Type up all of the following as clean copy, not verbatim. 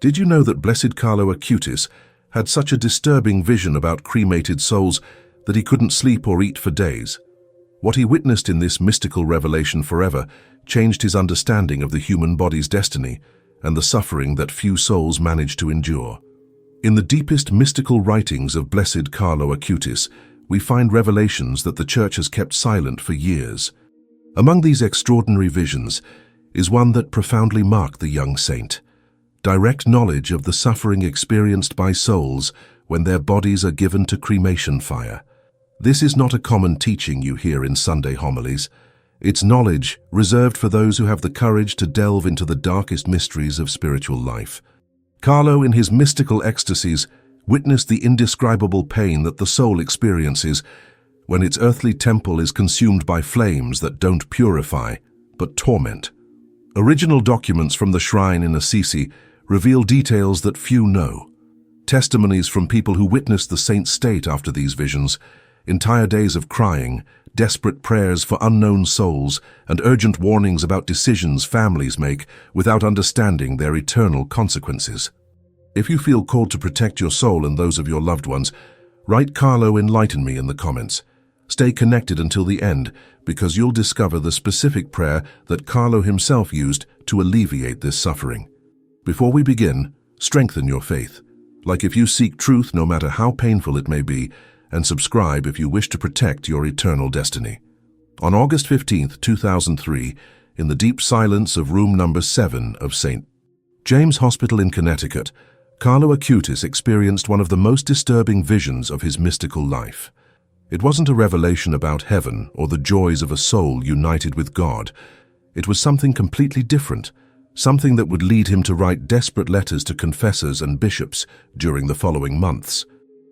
Did you know that Blessed Carlo Acutis had such a disturbing vision about cremated souls that he couldn't sleep or eat for days? What he witnessed in this mystical revelation forever changed his understanding of the human body's destiny and the suffering that few souls manage to endure. In the deepest mystical writings of Blessed Carlo Acutis, we find revelations that the Church has kept silent for years. Among these extraordinary visions is one that profoundly marked the young saint: direct knowledge of the suffering experienced by souls when their bodies are given to cremation fire. This is not a common teaching you hear in Sunday homilies. It's knowledge reserved for those who have the courage to delve into the darkest mysteries of spiritual life. Carlo, in his mystical ecstasies, witnessed the indescribable pain that the soul experiences when its earthly temple is consumed by flames that don't purify, but torment. Original documents from the shrine in Assisi reveal details that few know. Testimonies from people who witnessed the saint's state after these visions, entire days of crying, desperate prayers for unknown souls, and urgent warnings about decisions families make without understanding their eternal consequences. If you feel called to protect your soul and those of your loved ones, write "Carlo, enlighten me" in the comments. Stay connected until the end, because you'll discover the specific prayer that Carlo himself used to alleviate this suffering. Before we begin, strengthen your faith. Like if you seek truth no matter how painful it may be, and subscribe if you wish to protect your eternal destiny. On August 15th, 2003, in the deep silence of room number 7 of St. James Hospital in Connecticut, Carlo Acutis experienced one of the most disturbing visions of his mystical life. It wasn't a revelation about heaven or the joys of a soul united with God. It was something completely different, something that would lead him to write desperate letters to confessors and bishops during the following months.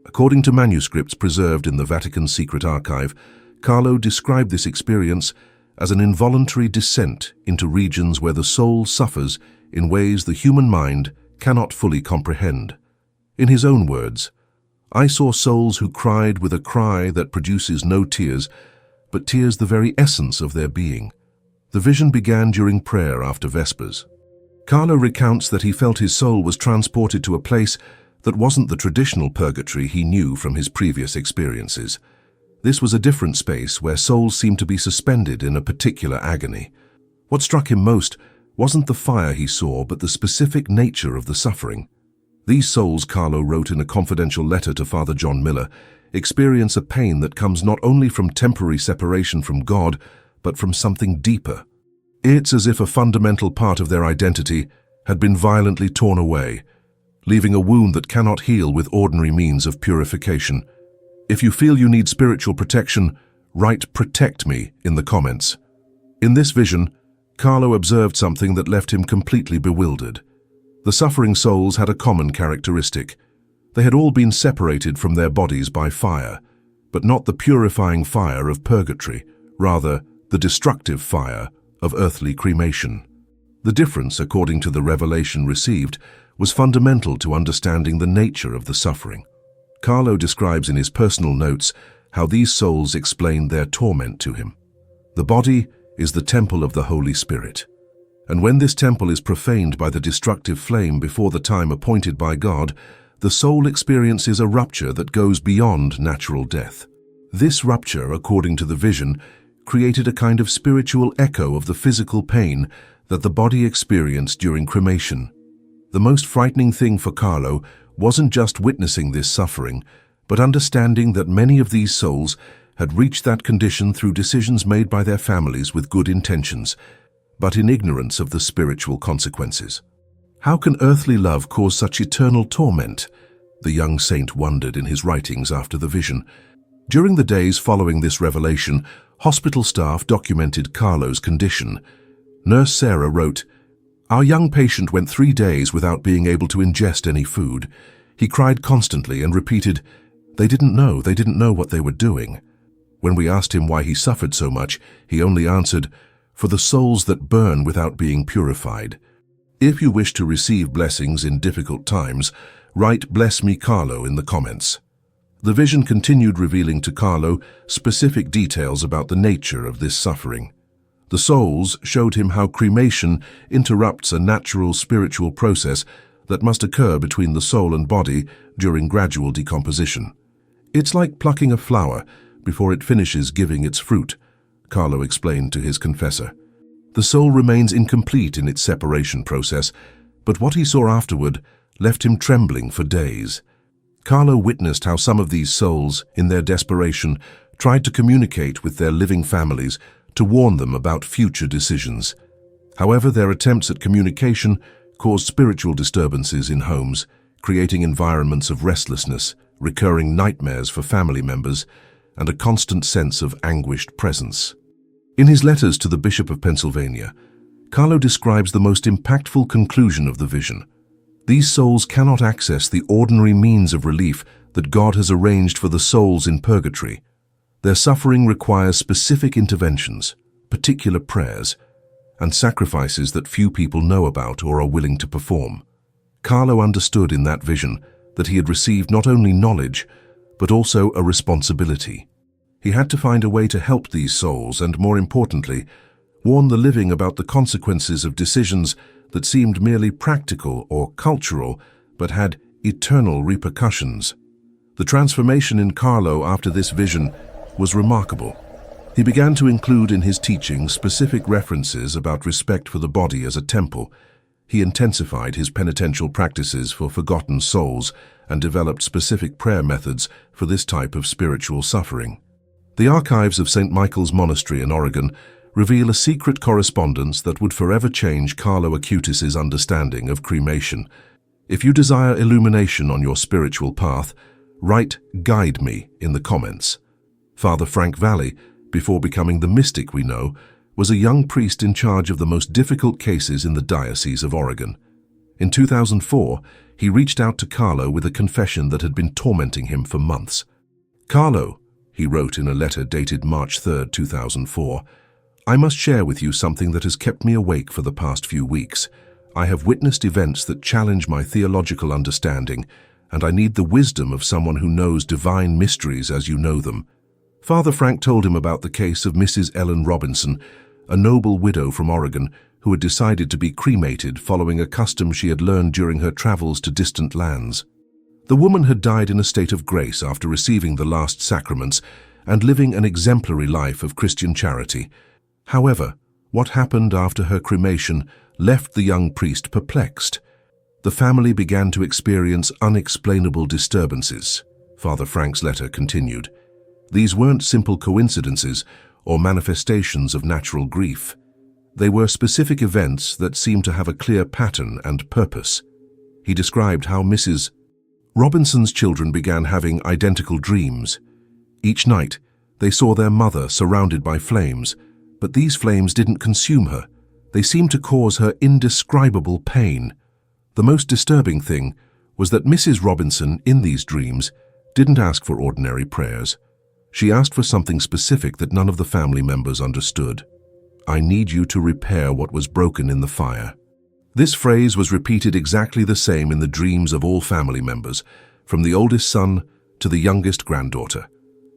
According to manuscripts preserved in the Vatican Secret Archive, Carlo described this experience as an involuntary descent into regions where the soul suffers in ways the human mind cannot fully comprehend. In his own words, "I saw souls who cried with a cry that produces no tears, but tears the very essence of their being." The vision began during prayer after Vespers. Carlo recounts that he felt his soul was transported to a place that wasn't the traditional purgatory he knew from his previous experiences. This was a different space where souls seemed to be suspended in a particular agony. What struck him most wasn't the fire he saw, but the specific nature of the suffering. These souls, Carlo wrote in a confidential letter to Father John Miller, experience a pain that comes not only from temporary separation from God, but from something deeper. It's as if a fundamental part of their identity had been violently torn away, leaving a wound that cannot heal with ordinary means of purification. If you feel you need spiritual protection, write "protect me" in the comments. In this vision, Carlo observed something that left him completely bewildered. The suffering souls had a common characteristic. They had all been separated from their bodies by fire, but not the purifying fire of purgatory, rather the destructive fire of earthly cremation. The difference, according to the revelation received, was fundamental to understanding the nature of the suffering. Carlo describes in his personal notes how these souls explained their torment to him. The body is the temple of the Holy Spirit, and when this temple is profaned by the destructive flame before the time appointed by God, the soul experiences a rupture that goes beyond natural death. This rupture, according to the vision, created a kind of spiritual echo of the physical pain that the body experienced during cremation. The most frightening thing for Carlo wasn't just witnessing this suffering, but understanding that many of these souls had reached that condition through decisions made by their families with good intentions, but in ignorance of the spiritual consequences. How can earthly love cause such eternal torment? The young saint wondered in his writings after the vision. During the days following this revelation, hospital staff documented Carlo's condition. Nurse Sarah wrote, "Our young patient went 3 days without being able to ingest any food. He cried constantly and repeated, 'They didn't know what they were doing.' When we asked him why he suffered so much, he only answered, 'For the souls that burn without being purified.'" If you wish to receive blessings in difficult times, write "Bless me, Carlo" in the comments. The vision continued revealing to Carlo specific details about the nature of this suffering. The souls showed him how cremation interrupts a natural spiritual process that must occur between the soul and body during gradual decomposition. It's like plucking a flower before it finishes giving its fruit, Carlo explained to his confessor. The soul remains incomplete in its separation process, but what he saw afterward left him trembling for days. Carlo witnessed how some of these souls, in their desperation, tried to communicate with their living families to warn them about future decisions. However, their attempts at communication caused spiritual disturbances in homes, creating environments of restlessness, recurring nightmares for family members, and a constant sense of anguished presence. In his letters to the Bishop of Pennsylvania, Carlo describes the most impactful conclusion of the vision. These souls cannot access the ordinary means of relief that God has arranged for the souls in purgatory. Their suffering requires specific interventions, particular prayers, and sacrifices that few people know about or are willing to perform. Carlo understood in that vision that he had received not only knowledge, but also a responsibility. He had to find a way to help these souls and, more importantly, warn the living about the consequences of decisions that seemed merely practical or cultural, but had eternal repercussions. The transformation in Carlo after this vision was remarkable. He began to include in his teaching specific references about respect for the body as a temple. He intensified his penitential practices for forgotten souls and developed specific prayer methods for this type of spiritual suffering. The archives of St. Michael's Monastery in Oregon reveal a secret correspondence that would forever change Carlo Acutis' understanding of cremation. If you desire illumination on your spiritual path, write "Guide Me" in the comments. Father Frank Valli, before becoming the mystic we know, was a young priest in charge of the most difficult cases in the Diocese of Oregon. In 2004, he reached out to Carlo with a confession that had been tormenting him for months. "Carlo," he wrote in a letter dated March 3, 2004, "I must share with you something that has kept me awake for the past few weeks. I have witnessed events that challenge my theological understanding, and I need the wisdom of someone who knows divine mysteries as you know them." Father Frank told him about the case of Mrs. Ellen Robinson, a noble widow from Oregon who had decided to be cremated following a custom she had learned during her travels to distant lands. The woman had died in a state of grace after receiving the last sacraments and living an exemplary life of Christian charity. However, what happened after her cremation left the young priest perplexed. The family began to experience unexplainable disturbances. Father Frank's letter continued. These weren't simple coincidences or manifestations of natural grief. They were specific events that seemed to have a clear pattern and purpose. He described how Mrs. Robinson's children began having identical dreams. Each night, they saw their mother surrounded by flames, but these flames didn't consume her. They seemed to cause her indescribable pain. The most disturbing thing was that Mrs. Robinson, in these dreams, didn't ask for ordinary prayers. She asked for something specific that none of the family members understood. "I need you to repair what was broken in the fire." This phrase was repeated exactly the same in the dreams of all family members, from the oldest son to the youngest granddaughter.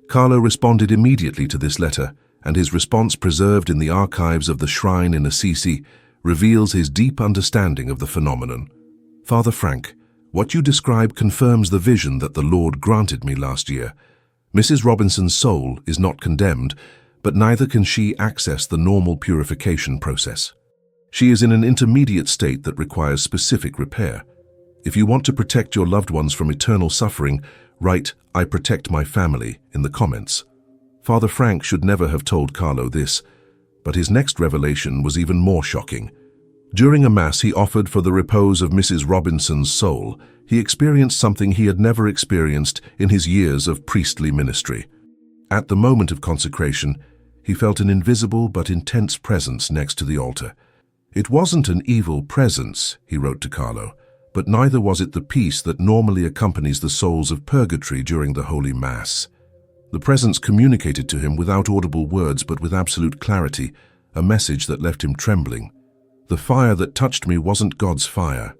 Carlo responded immediately to this letter, and his response, preserved in the archives of the shrine in Assisi, reveals his deep understanding of the phenomenon. "Father Frank, what you describe confirms the vision that the Lord granted me last year. Mrs. Robinson's soul is not condemned, but neither can she access the normal purification process. She is in an intermediate state that requires specific repair. If you want to protect your loved ones from eternal suffering, write "I protect my family" in the comments. Father Frank should never have told Carlo this, but his next revelation was even more shocking. During a mass he offered for the repose of Mrs. Robinson's soul, he experienced something he had never experienced in his years of priestly ministry. At the moment of consecration, he felt an invisible but intense presence next to the altar. "It wasn't an evil presence," he wrote to Carlo, "but neither was it the peace that normally accompanies the souls of purgatory during the Holy Mass." The presence communicated to him without audible words but with absolute clarity, a message that left him trembling. "The fire that touched me wasn't God's fire."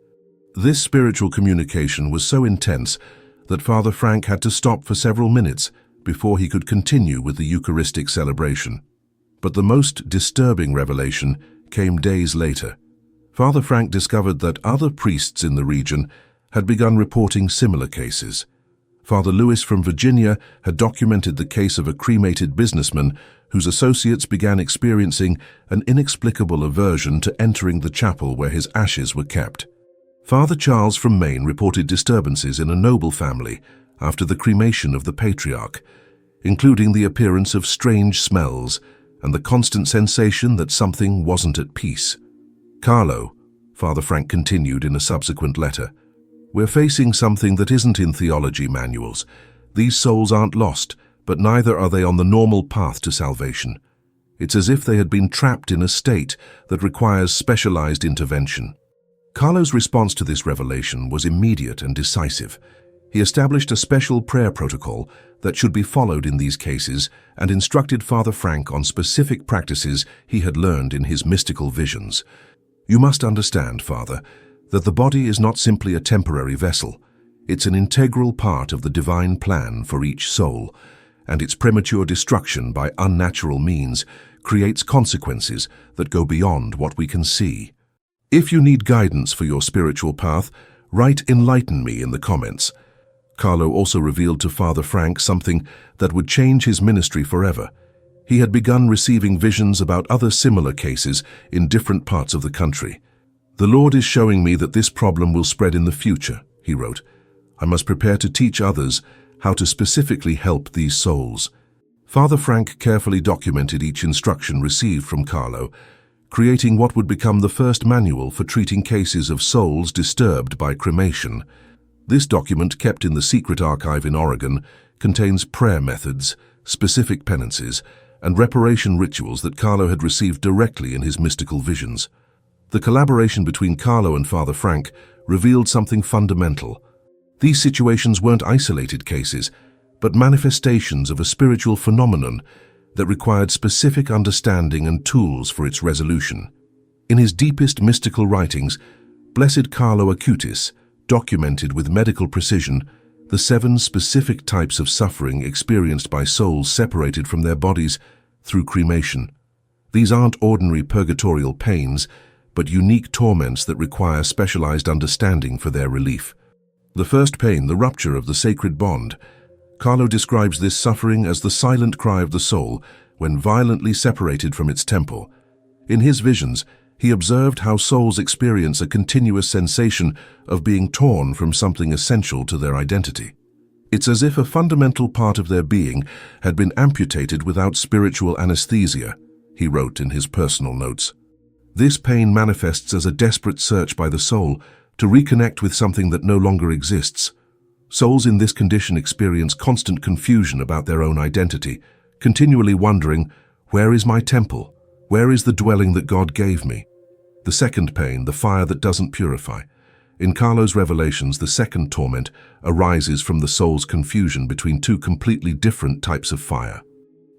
This spiritual communication was so intense that Father Frank had to stop for several minutes before he could continue with the Eucharistic celebration. But the most disturbing revelation came days later. Father Frank discovered that other priests in the region had begun reporting similar cases. Father Lewis from Virginia had documented the case of a cremated businessman whose associates began experiencing an inexplicable aversion to entering the chapel where his ashes were kept. Father Charles from Maine reported disturbances in a noble family after the cremation of the patriarch, including the appearance of strange smells and the constant sensation that something wasn't at peace. Carlo, Father Frank continued in a subsequent letter, we're facing something that isn't in theology manuals. These souls aren't lost, but neither are they on the normal path to salvation. It's as if they had been trapped in a state that requires specialized intervention. Carlo's response to this revelation was immediate and decisive. He established a special prayer protocol that should be followed in these cases and instructed Father Frank on specific practices he had learned in his mystical visions. You must understand, Father, that the body is not simply a temporary vessel. It's an integral part of the divine plan for each soul, and its premature destruction by unnatural means creates consequences that go beyond what we can see. If you need guidance for your spiritual path, write "Enlighten me" in the comments. Carlo also revealed to Father Frank something that would change his ministry forever. He had begun receiving visions about other similar cases in different parts of the country. "The Lord is showing me that this problem will spread in the future," he wrote. "I must prepare to teach others how to specifically help these souls." Father Frank carefully documented each instruction received from Carlo, creating what would become the first manual for treating cases of souls disturbed by cremation. This document, kept in the secret archive in Oregon, contains prayer methods, specific penances, and reparation rituals that Carlo had received directly in his mystical visions. The collaboration between Carlo and Father Frank revealed something fundamental. These situations weren't isolated cases, but manifestations of a spiritual phenomenon that required specific understanding and tools for its resolution. In his deepest mystical writings, Blessed Carlo Acutis documented with medical precision the 7 specific types of suffering experienced by souls separated from their bodies through cremation. These aren't ordinary purgatorial pains, but unique torments that require specialized understanding for their relief. The first pain, the rupture of the sacred bond. Carlo describes this suffering as the silent cry of the soul when violently separated from its temple. In his visions, he observed how souls experience a continuous sensation of being torn from something essential to their identity. It's as if a fundamental part of their being had been amputated without spiritual anesthesia, he wrote in his personal notes. This pain manifests as a desperate search by the soul to reconnect with something that no longer exists. Souls in this condition experience constant confusion about their own identity, continually wondering, where is my temple? Where is the dwelling that God gave me? The second pain, the fire that doesn't purify. In Carlo's revelations, the second torment arises from the soul's confusion between 2 completely different types of fire.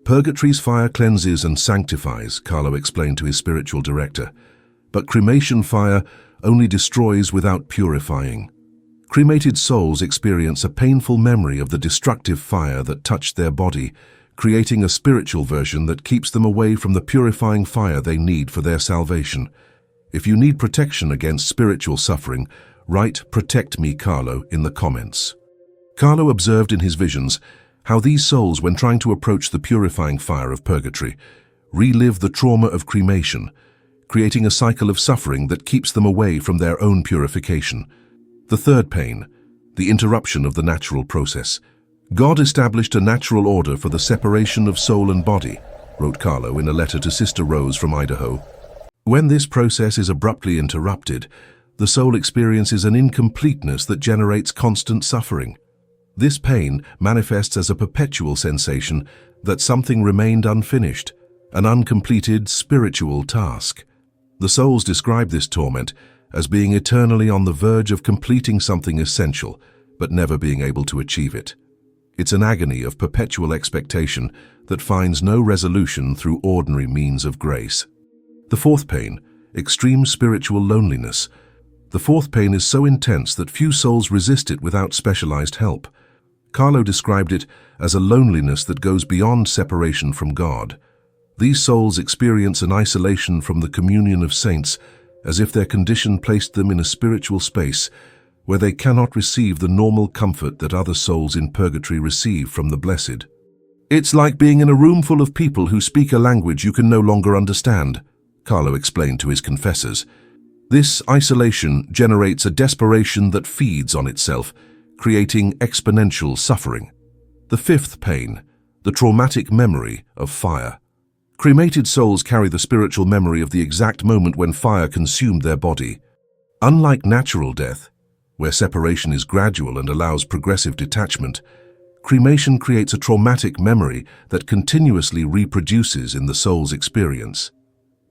Purgatory's fire cleanses and sanctifies, Carlo explained to his spiritual director, but cremation fire only destroys without purifying. Cremated souls experience a painful memory of the destructive fire that touched their body, creating a spiritual version that keeps them away from the purifying fire they need for their salvation. If you need protection against spiritual suffering, write "Protect me, Carlo" in the comments. Carlo observed in his visions how these souls, when trying to approach the purifying fire of purgatory, relive the trauma of cremation, creating a cycle of suffering that keeps them away from their own purification. The third pain, the interruption of the natural process. God established a natural order for the separation of soul and body, wrote Carlo in a letter to Sister Rose from Idaho. When this process is abruptly interrupted, the soul experiences an incompleteness that generates constant suffering. This pain manifests as a perpetual sensation that something remained unfinished, an uncompleted spiritual task. The souls describe this torment as being eternally on the verge of completing something essential, but never being able to achieve it. It's an agony of perpetual expectation that finds no resolution through ordinary means of grace. The fourth pain, extreme spiritual loneliness. The fourth pain is so intense that few souls resist it without specialized help. Carlo described it as a loneliness that goes beyond separation from God. These souls experience an isolation from the communion of saints as if their condition placed them in a spiritual space where they cannot receive the normal comfort that other souls in purgatory receive from the blessed. "It's like being in a room full of people who speak a language you can no longer understand," Carlo explained to his confessors. This isolation generates a desperation that feeds on itself, creating exponential suffering. The fifth pain, the traumatic memory of fire. Cremated souls carry the spiritual memory of the exact moment when fire consumed their body. Unlike natural death, where separation is gradual and allows progressive detachment, cremation creates a traumatic memory that continuously reproduces in the soul's experience.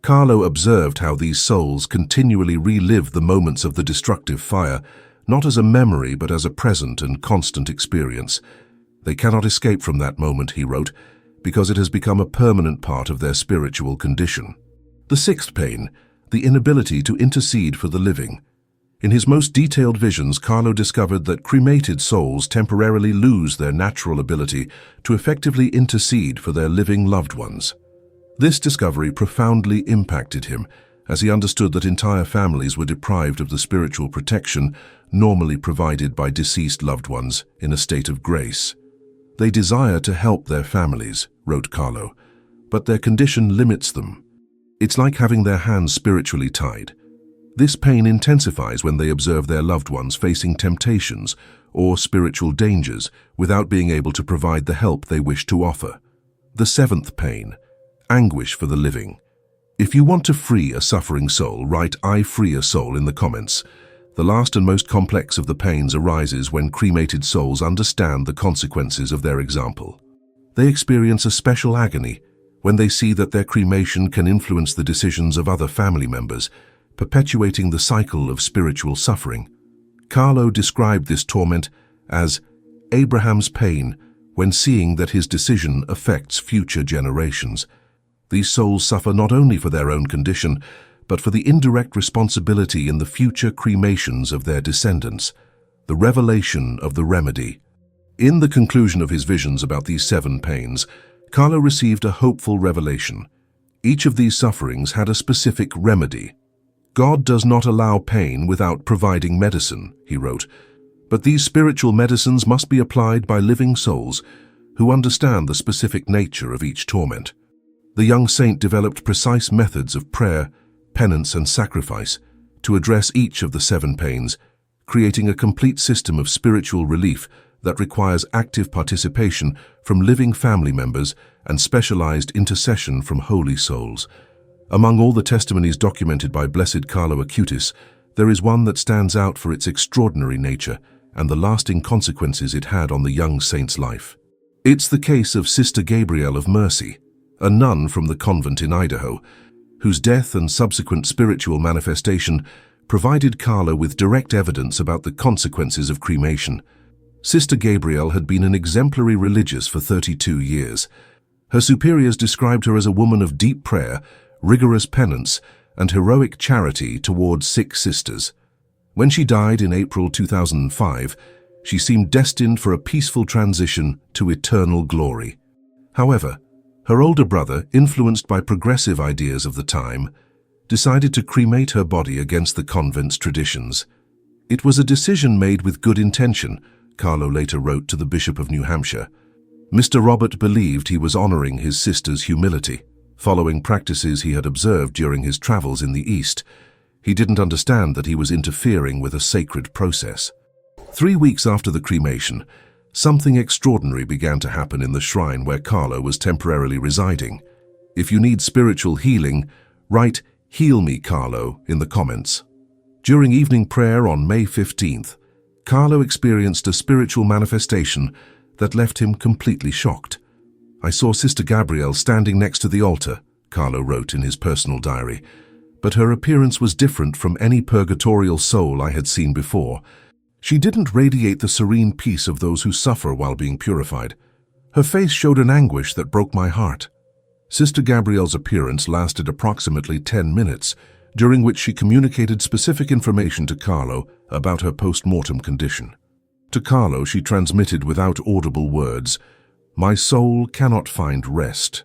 Carlo observed how these souls continually relive the moments of the destructive fire, not as a memory but as a present and constant experience. They cannot escape from that moment, he wrote, because it has become a permanent part of their spiritual condition. The sixth pain, the inability to intercede for the living. In his most detailed visions, Carlo discovered that cremated souls temporarily lose their natural ability to effectively intercede for their living loved ones. This discovery profoundly impacted him, as he understood that entire families were deprived of the spiritual protection normally provided by deceased loved ones in a state of grace. "They desire to help their families," wrote Carlo, "but their condition limits them. It's like having their hands spiritually tied." This pain intensifies when they observe their loved ones facing temptations or spiritual dangers without being able to provide the help they wish to offer. The seventh pain, anguish for the living. If you want to free a suffering soul, write "I free a soul" in the comments. The last and most complex of the pains arises when cremated souls understand the consequences of their example. They experience a special agony when they see that their cremation can influence the decisions of other family members, perpetuating the cycle of spiritual suffering. Carlo described this torment as Abraham's pain when seeing that his decision affects future generations. These souls suffer not only for their own condition, but for the indirect responsibility in the future cremations of their descendants, the revelation of the remedy. In the conclusion of his visions about these 7 pains, Carlo received a hopeful revelation. Each of these sufferings had a specific remedy. "God does not allow pain without providing medicine," he wrote, "but these spiritual medicines must be applied by living souls who understand the specific nature of each torment." The young saint developed precise methods of prayer, penance, and sacrifice to address each of the 7 pains, creating a complete system of spiritual relief that requires active participation from living family members and specialized intercession from holy souls. Among all the testimonies documented by Blessed Carlo Acutis, there is one that stands out for its extraordinary nature and the lasting consequences it had on the young saint's life. It's the case of Sister Gabrielle of Mercy, a nun from the convent in Idaho, whose death and subsequent spiritual manifestation provided Carlo with direct evidence about the consequences of cremation. Sister Gabrielle had been an exemplary religious for 32 years. Her superiors described her as a woman of deep prayer, rigorous penance, and heroic charity towards sick sisters. When she died in April 2005, she seemed destined for a peaceful transition to eternal glory. However, her older brother, influenced by progressive ideas of the time, decided to cremate her body against the convent's traditions. "It was a decision made with good intention," Carlo later wrote to the Bishop of New Hampshire. Mr. Robert believed he was honoring his sister's humility, following practices he had observed during his travels in the East. He didn't understand that he was interfering with a sacred process. 3 weeks after the cremation, something extraordinary began to happen in the shrine where Carlo was temporarily residing. If you need spiritual healing, write "Heal me, Carlo" in the comments. During evening prayer on May 15th, Carlo experienced a spiritual manifestation that left him completely shocked. "I saw Sister Gabrielle standing next to the altar," Carlo wrote in his personal diary, "but her appearance was different from any purgatorial soul I had seen before. She didn't radiate the serene peace of those who suffer while being purified. Her face showed an anguish that broke my heart." Sister Gabrielle's appearance lasted approximately 10 minutes, during which she communicated specific information to Carlo about her post-mortem condition. To Carlo, she transmitted without audible words, "My soul cannot find rest.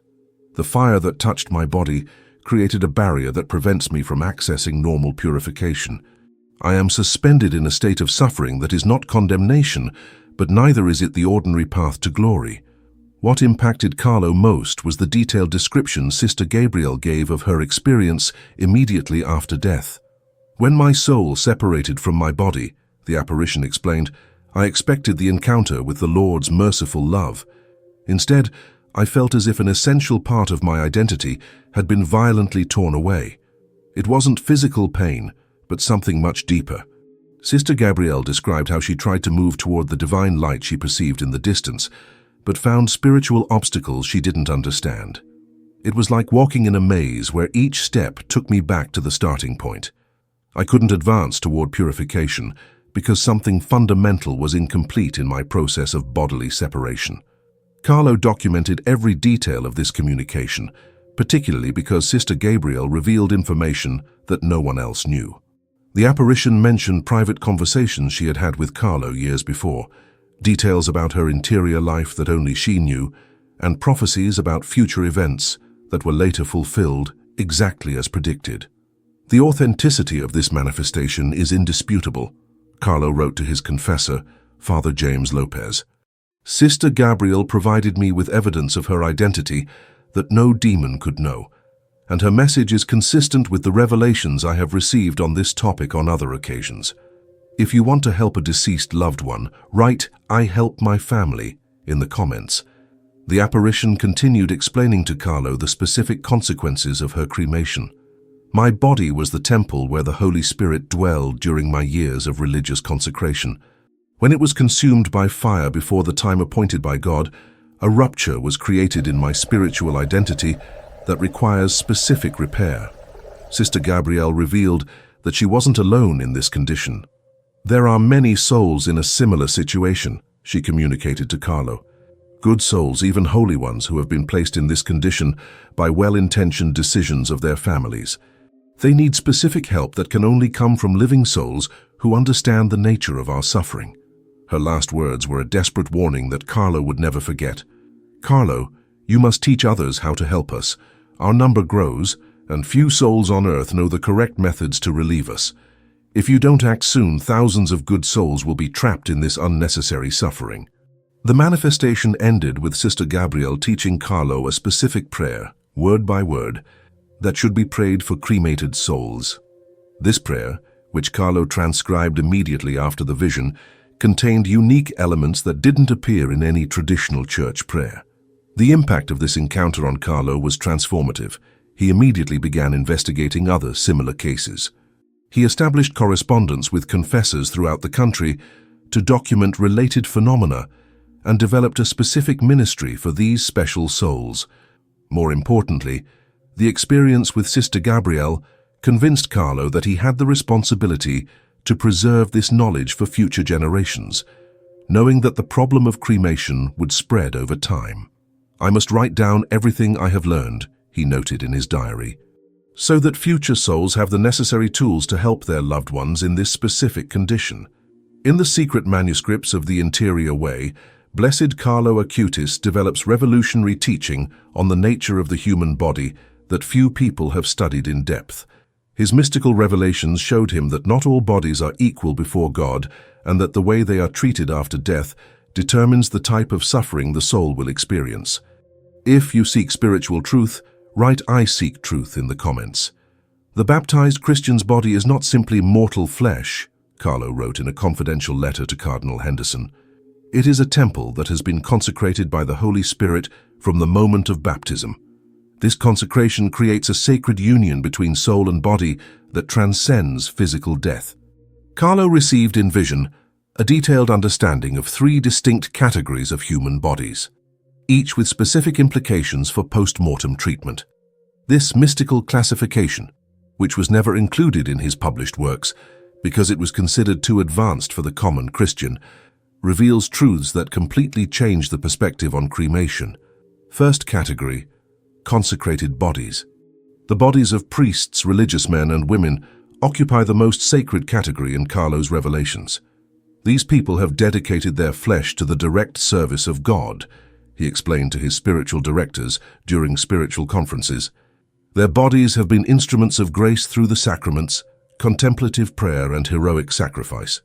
The fire that touched my body created a barrier that prevents me from accessing normal purification. I am suspended in a state of suffering that is not condemnation, but neither is it the ordinary path to glory. What impacted Carlo most was the detailed description Sister Gabrielle gave of her experience immediately after death. "When my soul separated from my body," the apparition explained, "I expected the encounter with the Lord's merciful love. Instead, I felt as if an essential part of my identity had been violently torn away. It wasn't physical pain, but something much deeper." Sister Gabrielle described how she tried to move toward the divine light she perceived in the distance, but found spiritual obstacles she didn't understand. "It was like walking in a maze where each step took me back to the starting point. I couldn't advance toward purification because something fundamental was incomplete in my process of bodily separation." Carlo documented every detail of this communication, particularly because Sister Gabrielle revealed information that no one else knew. The apparition mentioned private conversations she had had with Carlo years before, details about her interior life that only she knew, and prophecies about future events that were later fulfilled exactly as predicted. "The authenticity of this manifestation is indisputable," Carlo wrote to his confessor, Father James Lopez. "Sister Gabrielle provided me with evidence of her identity that no demon could know, and her message is consistent with the revelations I have received on this topic on other occasions. If you want to help a deceased loved one, write 'I help my family' in the comments." The apparition continued explaining to Carlo the specific consequences of her cremation. "My body was the temple where the Holy Spirit dwelled during my years of religious consecration. When it was consumed by fire before the time appointed by God, a rupture was created in my spiritual identity that requires specific repair." Sister Gabrielle revealed that she wasn't alone in this condition. "There are many souls in a similar situation," she communicated to Carlo. "Good souls, even holy ones, who have been placed in this condition by well-intentioned decisions of their families. They need specific help that can only come from living souls who understand the nature of our suffering." Her last words were a desperate warning that Carlo would never forget. "Carlo, you must teach others how to help us. Our number grows, and few souls on earth know the correct methods to relieve us. If you don't act soon, thousands of good souls will be trapped in this unnecessary suffering." The manifestation ended with Sister Gabrielle teaching Carlo a specific prayer, word by word, that should be prayed for cremated souls. This prayer, which Carlo transcribed immediately after the vision, contained unique elements that didn't appear in any traditional church prayer. The impact of this encounter on Carlo was transformative. He immediately began investigating other similar cases. He established correspondence with confessors throughout the country to document related phenomena and developed a specific ministry for these special souls. More importantly, the experience with Sister Gabrielle convinced Carlo that he had the responsibility to preserve this knowledge for future generations, knowing that the problem of cremation would spread over time. "I must write down everything I have learned," he noted in his diary, "so that future souls have the necessary tools to help their loved ones in this specific condition." In the secret manuscripts of the Interior Way, Blessed Carlo Acutis develops revolutionary teaching on the nature of the human body that few people have studied in depth. His mystical revelations showed him that not all bodies are equal before God, and that the way they are treated after death determines the type of suffering the soul will experience. If you seek spiritual truth, write "I seek truth" in the comments. "The baptized Christian's body is not simply mortal flesh," Carlo wrote in a confidential letter to Cardinal Henderson. "It is a temple that has been consecrated by the Holy Spirit from the moment of baptism. This consecration creates a sacred union between soul and body that transcends physical death." Carlo received in vision a detailed understanding of 3 distinct categories of human bodies, each with specific implications for post-mortem treatment. This mystical classification, which was never included in his published works because it was considered too advanced for the common Christian, reveals truths that completely change the perspective on cremation. First category: consecrated bodies. The bodies of priests, religious men, and women occupy the most sacred category in Carlo's revelations. These people have dedicated their flesh to the direct service of God, he explained to his spiritual directors during spiritual conferences. Their bodies have been instruments of grace through the sacraments, contemplative prayer and heroic sacrifice.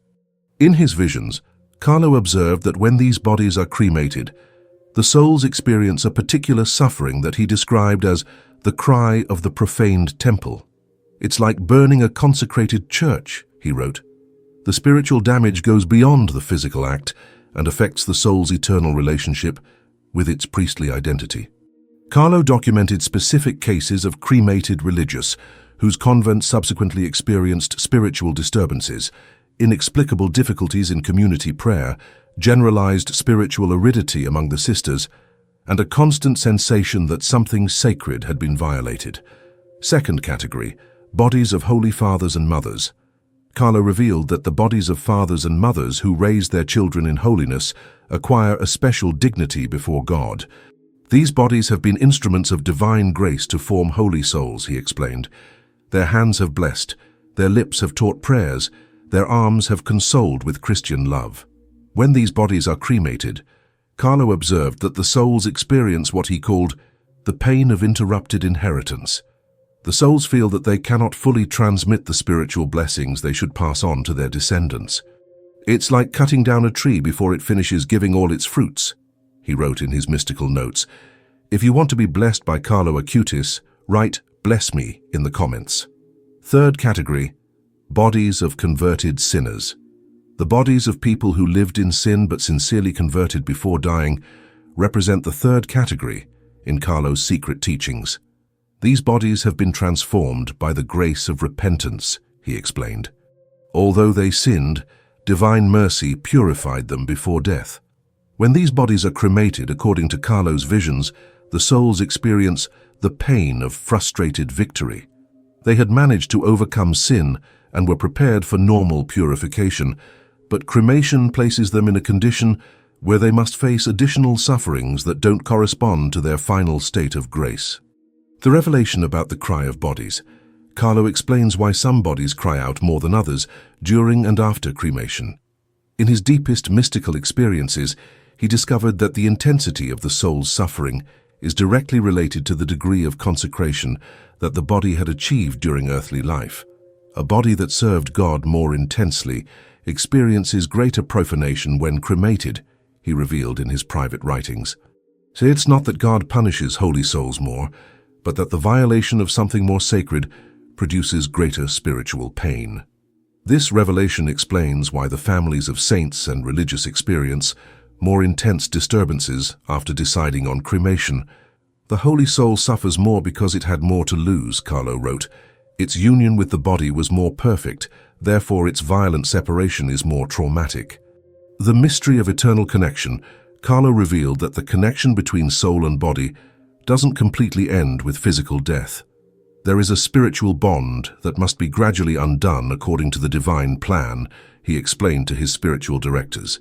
In his visions, Carlo observed that when these bodies are cremated, the souls experience a particular suffering that he described as the cry of the profaned temple. "It's like burning a consecrated church," he wrote. The spiritual damage goes beyond the physical act and affects the soul's eternal relationship with its priestly identity. Carlo documented specific cases of cremated religious whose convent subsequently experienced spiritual disturbances, inexplicable difficulties in community prayer, generalized spiritual aridity among the sisters, and a constant sensation that something sacred had been violated. Second category, bodies of holy fathers and mothers. Carlo revealed that the bodies of fathers and mothers who raise their children in holiness acquire a special dignity before God. These bodies have been instruments of divine grace to form holy souls, he explained. Their hands have blessed, their lips have taught prayers, their arms have consoled with Christian love. When these bodies are cremated, Carlo observed that the souls experience what he called the pain of interrupted inheritance. The souls feel that they cannot fully transmit the spiritual blessings they should pass on to their descendants. "It's like cutting down a tree before it finishes giving all its fruits," he wrote in his mystical notes. If you want to be blessed by Carlo Acutis, write "bless me" in the comments. Third category, bodies of converted sinners. The bodies of people who lived in sin but sincerely converted before dying represent the third category in Carlo's secret teachings. These bodies have been transformed by the grace of repentance, he explained. Although they sinned, divine mercy purified them before death. When these bodies are cremated, according to Carlo's visions, the souls experience the pain of frustrated victory. They had managed to overcome sin and were prepared for normal purification, but cremation places them in a condition where they must face additional sufferings that don't correspond to their final state of grace. The revelation about the cry of bodies. Carlo explains why some bodies cry out more than others during and after cremation. In his deepest mystical experiences, he discovered that the intensity of the soul's suffering is directly related to the degree of consecration that the body had achieved during earthly life. A body that served God more intensely experiences greater profanation when cremated, he revealed in his private writings. So it's not that God punishes holy souls more, but that the violation of something more sacred produces greater spiritual pain. This revelation explains why the families of saints and religious experience more intense disturbances after deciding on cremation. The holy soul suffers more because it had more to lose, Carlo wrote. Its union with the body was more perfect, therefore its violent separation is more traumatic. The mystery of eternal connection. Carlo revealed that the connection between soul and body doesn't completely end with physical death. There is a spiritual bond that must be gradually undone according to the divine plan, he explained to his spiritual directors.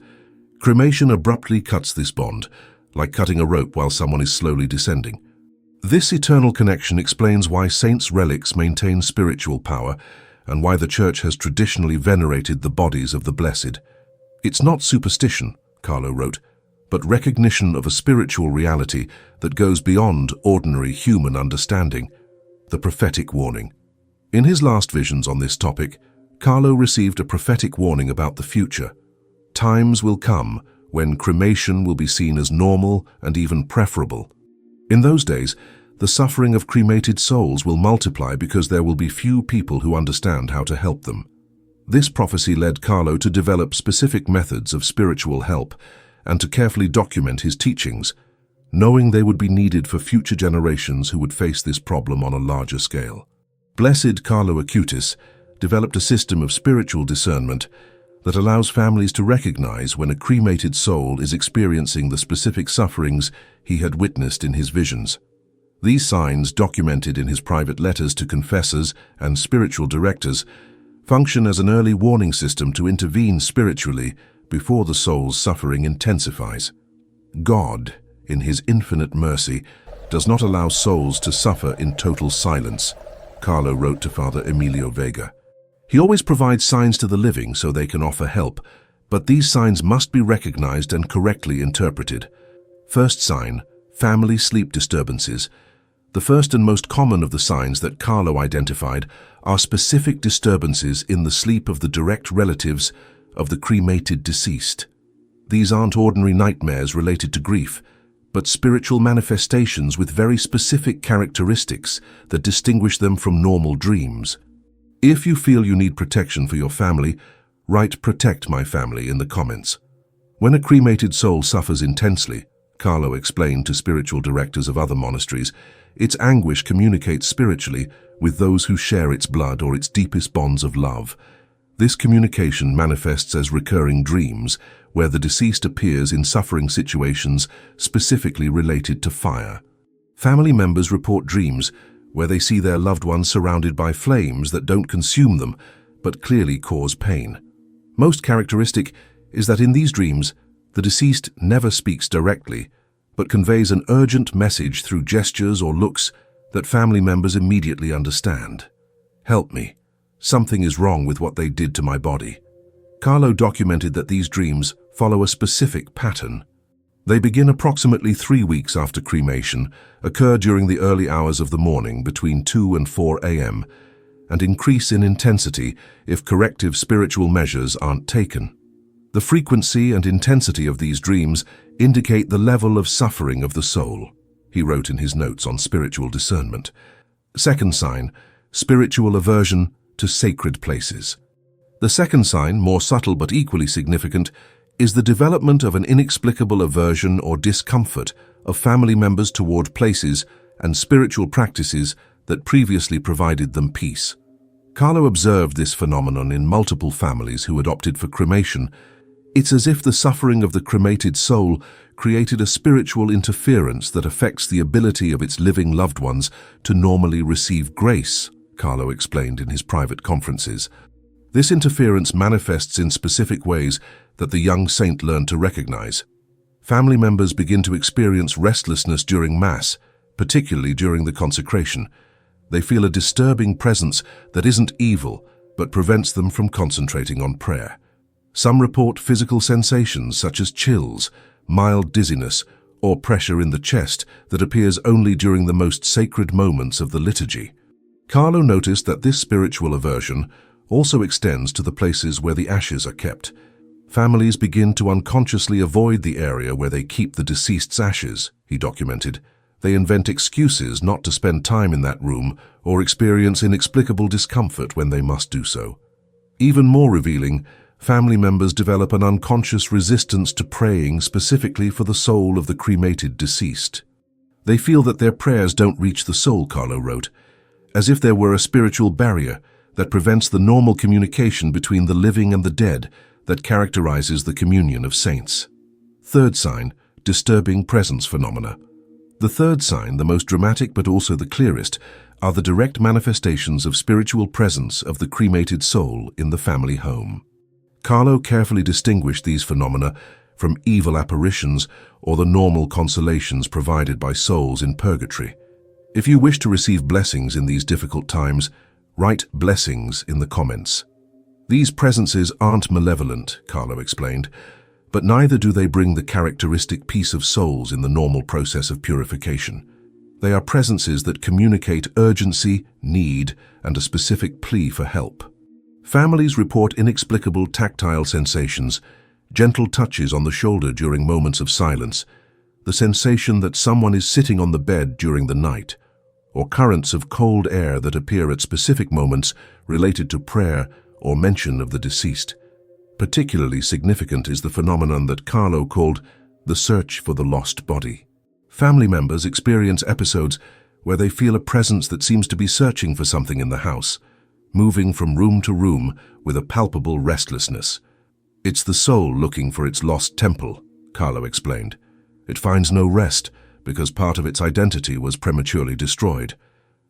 Cremation abruptly cuts this bond, like cutting a rope while someone is slowly descending. This eternal connection explains why saints' relics maintain spiritual power and why the Church has traditionally venerated the bodies of the blessed. It's not superstition, Carlo wrote, but recognition of a spiritual reality that goes beyond ordinary human understanding. The prophetic warning. In his last visions on this topic, Carlo received a prophetic warning about the future. Times will come when cremation will be seen as normal and even preferable. In those days, the suffering of cremated souls will multiply because there will be few people who understand how to help them. This prophecy led Carlo to develop specific methods of spiritual help and to carefully document his teachings, knowing they would be needed for future generations who would face this problem on a larger scale. Blessed Carlo Acutis developed a system of spiritual discernment that allows families to recognize when a cremated soul is experiencing the specific sufferings he had witnessed in his visions. These signs, documented in his private letters to confessors and spiritual directors, function as an early warning system to intervene spiritually before the soul's suffering intensifies. God, in his infinite mercy, does not allow souls to suffer in total silence, Carlo wrote to Father Emilio Vega. He always provides signs to the living so they can offer help, but these signs must be recognized and correctly interpreted. First sign, family sleep disturbances. The first and most common of the signs that Carlo identified are specific disturbances in the sleep of the direct relatives of the cremated deceased. These aren't ordinary nightmares related to grief, but spiritual manifestations with very specific characteristics that distinguish them from normal dreams. If you feel you need protection for your family, write "Protect my family" in the comments. When a cremated soul suffers intensely, Carlo explained to spiritual directors of other monasteries, its anguish communicates spiritually with those who share its blood or its deepest bonds of love. This communication manifests as recurring dreams, where the deceased appears in suffering situations specifically related to fire. Family members report dreams where they see their loved ones surrounded by flames that don't consume them, but clearly cause pain. Most characteristic is that in these dreams, the deceased never speaks directly, but conveys an urgent message through gestures or looks that family members immediately understand. "Help me. Something is wrong with what they did to my body." Carlo documented that these dreams follow a specific pattern. They begin approximately 3 weeks after cremation, occur during the early hours of the morning between 2 and 4 a.m., and increase in intensity if corrective spiritual measures aren't taken. The frequency and intensity of these dreams indicate the level of suffering of the soul, he wrote in his notes on spiritual discernment. Second sign, spiritual aversion to sacred places. The second sign, more subtle but equally significant, is the development of an inexplicable aversion or discomfort of family members toward places and spiritual practices that previously provided them peace. Carlo observed this phenomenon in multiple families who had opted for cremation. It's as if the suffering of the cremated soul created a spiritual interference that affects the ability of its living loved ones to normally receive grace, Carlo explained in his private conferences. This interference manifests in specific ways that the young saint learned to recognize. Family members begin to experience restlessness during Mass, particularly during the consecration. They feel a disturbing presence that isn't evil, but prevents them from concentrating on prayer. Some report physical sensations such as chills, mild dizziness, or pressure in the chest that appears only during the most sacred moments of the liturgy. Carlo noticed that this spiritual aversion also extends to the places where the ashes are kept. Families begin to unconsciously avoid the area where they keep the deceased's ashes, he documented. They invent excuses not to spend time in that room or experience inexplicable discomfort when they must do so. Even more revealing, family members develop an unconscious resistance to praying specifically for the soul of the cremated deceased. They feel that their prayers don't reach the soul, Carlo wrote, as if there were a spiritual barrier that prevents the normal communication between the living and the dead that characterizes the communion of saints. Third sign, disturbing presence phenomena. The third sign, the most dramatic but also the clearest, are the direct manifestations of spiritual presence of the cremated soul in the family home. Carlo carefully distinguished these phenomena from evil apparitions or the normal consolations provided by souls in purgatory. If you wish to receive blessings in these difficult times, write "blessings" in the comments. These presences aren't malevolent, Carlo explained, but neither do they bring the characteristic peace of souls in the normal process of purification. They are presences that communicate urgency, need, and a specific plea for help. Families report inexplicable tactile sensations, gentle touches on the shoulder during moments of silence, the sensation that someone is sitting on the bed during the night, or currents of cold air that appear at specific moments related to prayer or mention of the deceased. Particularly significant is the phenomenon that Carlo called the search for the lost body. Family members experience episodes where they feel a presence that seems to be searching for something in the house, moving from room to room with a palpable restlessness. It's the soul looking for its lost temple, Carlo explained. It finds no rest because part of its identity was prematurely destroyed.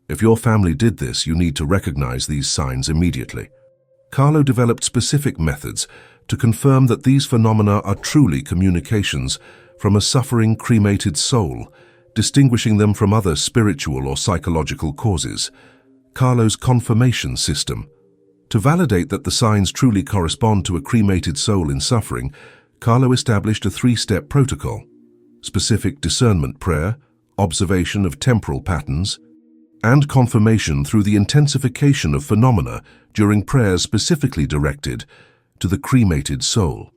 If your family did this, you need to recognize these signs immediately. Carlo developed specific methods to confirm that these phenomena are truly communications from a suffering cremated soul, distinguishing them from other spiritual or psychological causes. Carlo's confirmation system. To validate that the signs truly correspond to a cremated soul in suffering, Carlo established a 3-step protocol: specific discernment prayer, observation of temporal patterns, and confirmation through the intensification of phenomena during prayers specifically directed to the cremated soul.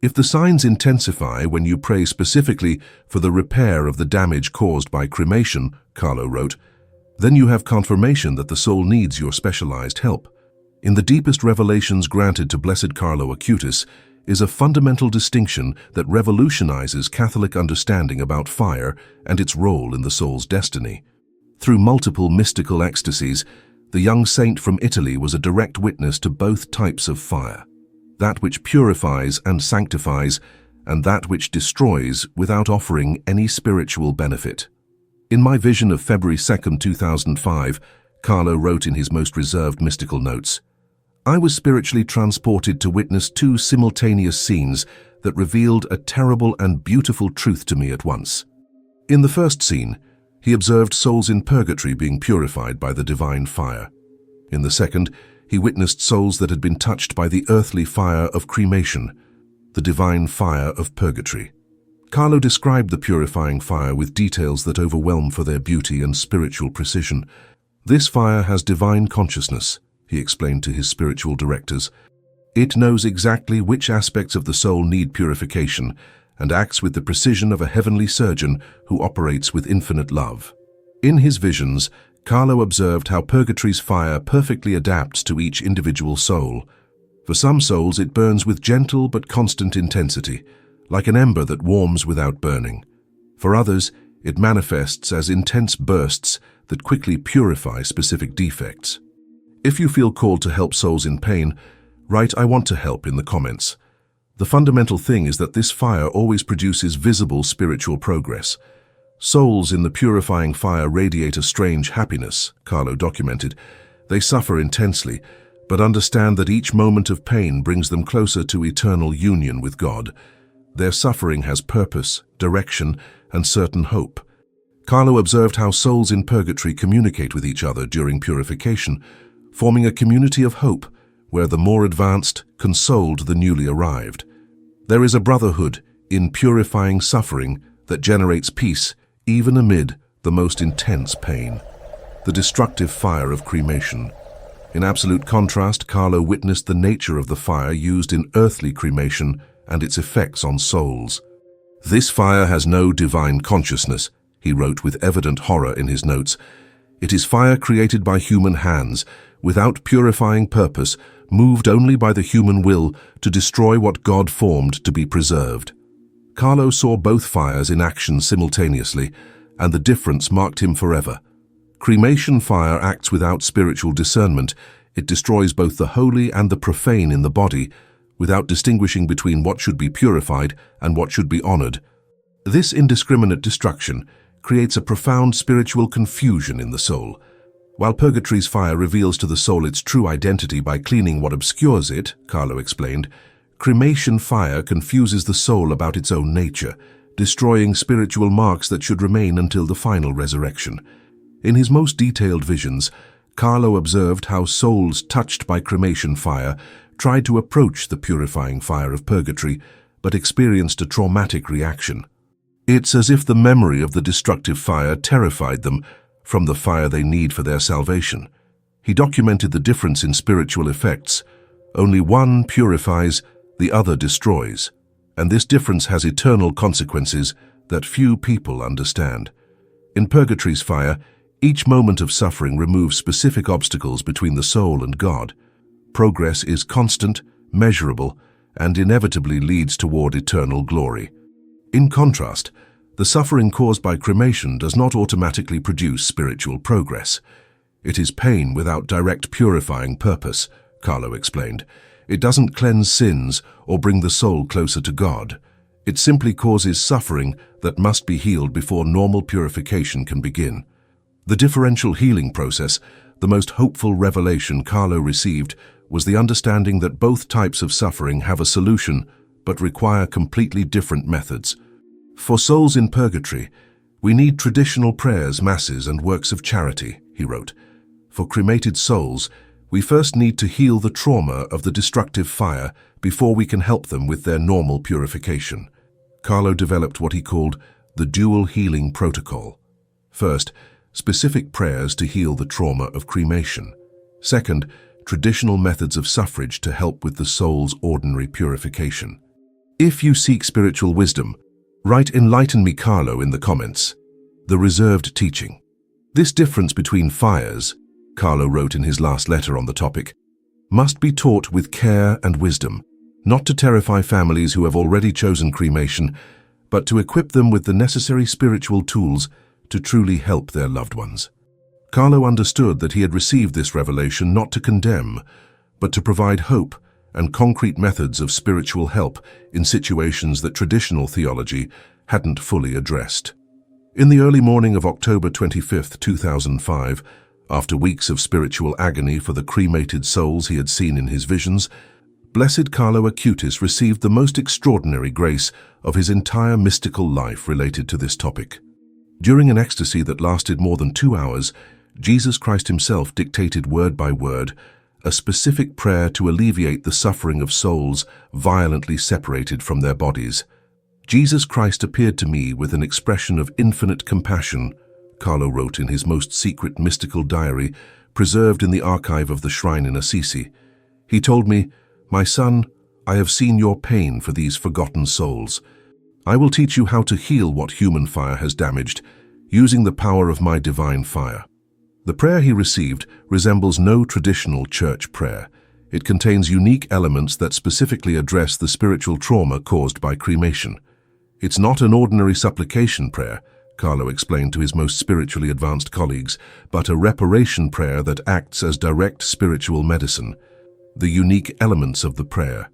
If the signs intensify when you pray specifically for the repair of the damage caused by cremation, Carlo wrote, then you have confirmation that the soul needs your specialized help. In the deepest revelations granted to Blessed Carlo Acutis is a fundamental distinction that revolutionizes Catholic understanding about fire and its role in the soul's destiny. Through multiple mystical ecstasies, the young saint from Italy was a direct witness to both types of fire, that which purifies and sanctifies, and that which destroys without offering any spiritual benefit. In my vision of February 2, 2005, Carlo wrote in his most reserved mystical notes, I was spiritually transported to witness two simultaneous scenes that revealed a terrible and beautiful truth to me at once. In the first scene, he observed souls in purgatory being purified by the divine fire. In the second, he witnessed souls that had been touched by the earthly fire of cremation, the divine fire of purgatory. Carlo described the purifying fire with details that overwhelm for their beauty and spiritual precision. This fire has divine consciousness, he explained to his spiritual directors. It knows exactly which aspects of the soul need purification and acts with the precision of a heavenly surgeon who operates with infinite love. In his visions, Carlo observed how purgatory's fire perfectly adapts to each individual soul. For some souls it burns with gentle but constant intensity, like an ember that warms without burning. For others, it manifests as intense bursts that quickly purify specific defects. If you feel called to help souls in pain, write "I want to help" in the comments. The fundamental thing is that this fire always produces visible spiritual progress. Souls in the purifying fire radiate a strange happiness, Carlo documented. They suffer intensely, but understand that each moment of pain brings them closer to eternal union with God. Their suffering has purpose, direction, and certain hope. Carlo observed how souls in purgatory communicate with each other during purification, forming a community of hope where the more advanced consoled the newly arrived. There is a brotherhood in purifying suffering that generates peace even amid the most intense pain. The destructive fire of cremation. In absolute contrast, Carlo witnessed the nature of the fire used in earthly cremation and its effects on souls. This fire has no divine consciousness, he wrote with evident horror in his notes. It is fire created by human hands, without purifying purpose, moved only by the human will to destroy what God formed to be preserved. Carlo saw both fires in action simultaneously, and the difference marked him forever. Cremation fire acts without spiritual discernment. It destroys both the holy and the profane in the body, without distinguishing between what should be purified and what should be honored. This indiscriminate destruction creates a profound spiritual confusion in the soul. While purgatory's fire reveals to the soul its true identity by cleaning what obscures it, Carlo explained, cremation fire confuses the soul about its own nature, destroying spiritual marks that should remain until the final resurrection. In his most detailed visions, Carlo observed how souls touched by cremation fire tried to approach the purifying fire of purgatory, but experienced a traumatic reaction. It's as if the memory of the destructive fire terrified them from the fire they need for their salvation. He documented the difference in spiritual effects. Only one purifies, the other destroys, and this difference has eternal consequences that few people understand. In purgatory's fire, each moment of suffering removes specific obstacles between the soul and God. Progress is constant, measurable, and inevitably leads toward eternal glory. In contrast, the suffering caused by cremation does not automatically produce spiritual progress. It is pain without direct purifying purpose, Carlo explained. It doesn't cleanse sins or bring the soul closer to God. It simply causes suffering that must be healed before normal purification can begin. The differential healing process, the most hopeful revelation Carlo received, was the understanding that both types of suffering have a solution but require completely different methods. For souls in purgatory, we need traditional prayers, masses, and works of charity, he wrote. For cremated souls, we first need to heal the trauma of the destructive fire before we can help them with their normal purification. Carlo developed what he called the dual healing protocol. First, specific prayers to heal the trauma of cremation. Second, traditional methods of suffrage to help with the soul's ordinary purification. If you seek spiritual wisdom, write "Enlighten me, Carlo" in the comments. The reserved teaching. This difference between fires, Carlo wrote in his last letter on the topic, must be taught with care and wisdom, not to terrify families who have already chosen cremation, but to equip them with the necessary spiritual tools to truly help their loved ones. Carlo understood that he had received this revelation not to condemn, but to provide hope and concrete methods of spiritual help in situations that traditional theology hadn't fully addressed. In the early morning of October 25, 2005, after weeks of spiritual agony for the cremated souls he had seen in his visions, Blessed Carlo Acutis received the most extraordinary grace of his entire mystical life related to this topic. During an ecstasy that lasted more than 2 hours, Jesus Christ himself dictated word by word a specific prayer to alleviate the suffering of souls violently separated from their bodies. Jesus Christ appeared to me with an expression of infinite compassion, Carlo wrote in his most secret mystical diary, preserved in the archive of the shrine in Assisi. He told me, "My son, I have seen your pain for these forgotten souls. I will teach you how to heal what human fire has damaged, using the power of my divine fire." The prayer he received resembles no traditional church prayer. It contains unique elements that specifically address the spiritual trauma caused by cremation. It's not an ordinary supplication prayer, Carlo explained to his most spiritually advanced colleagues, but a reparation prayer that acts as direct spiritual medicine. The unique elements of the prayer.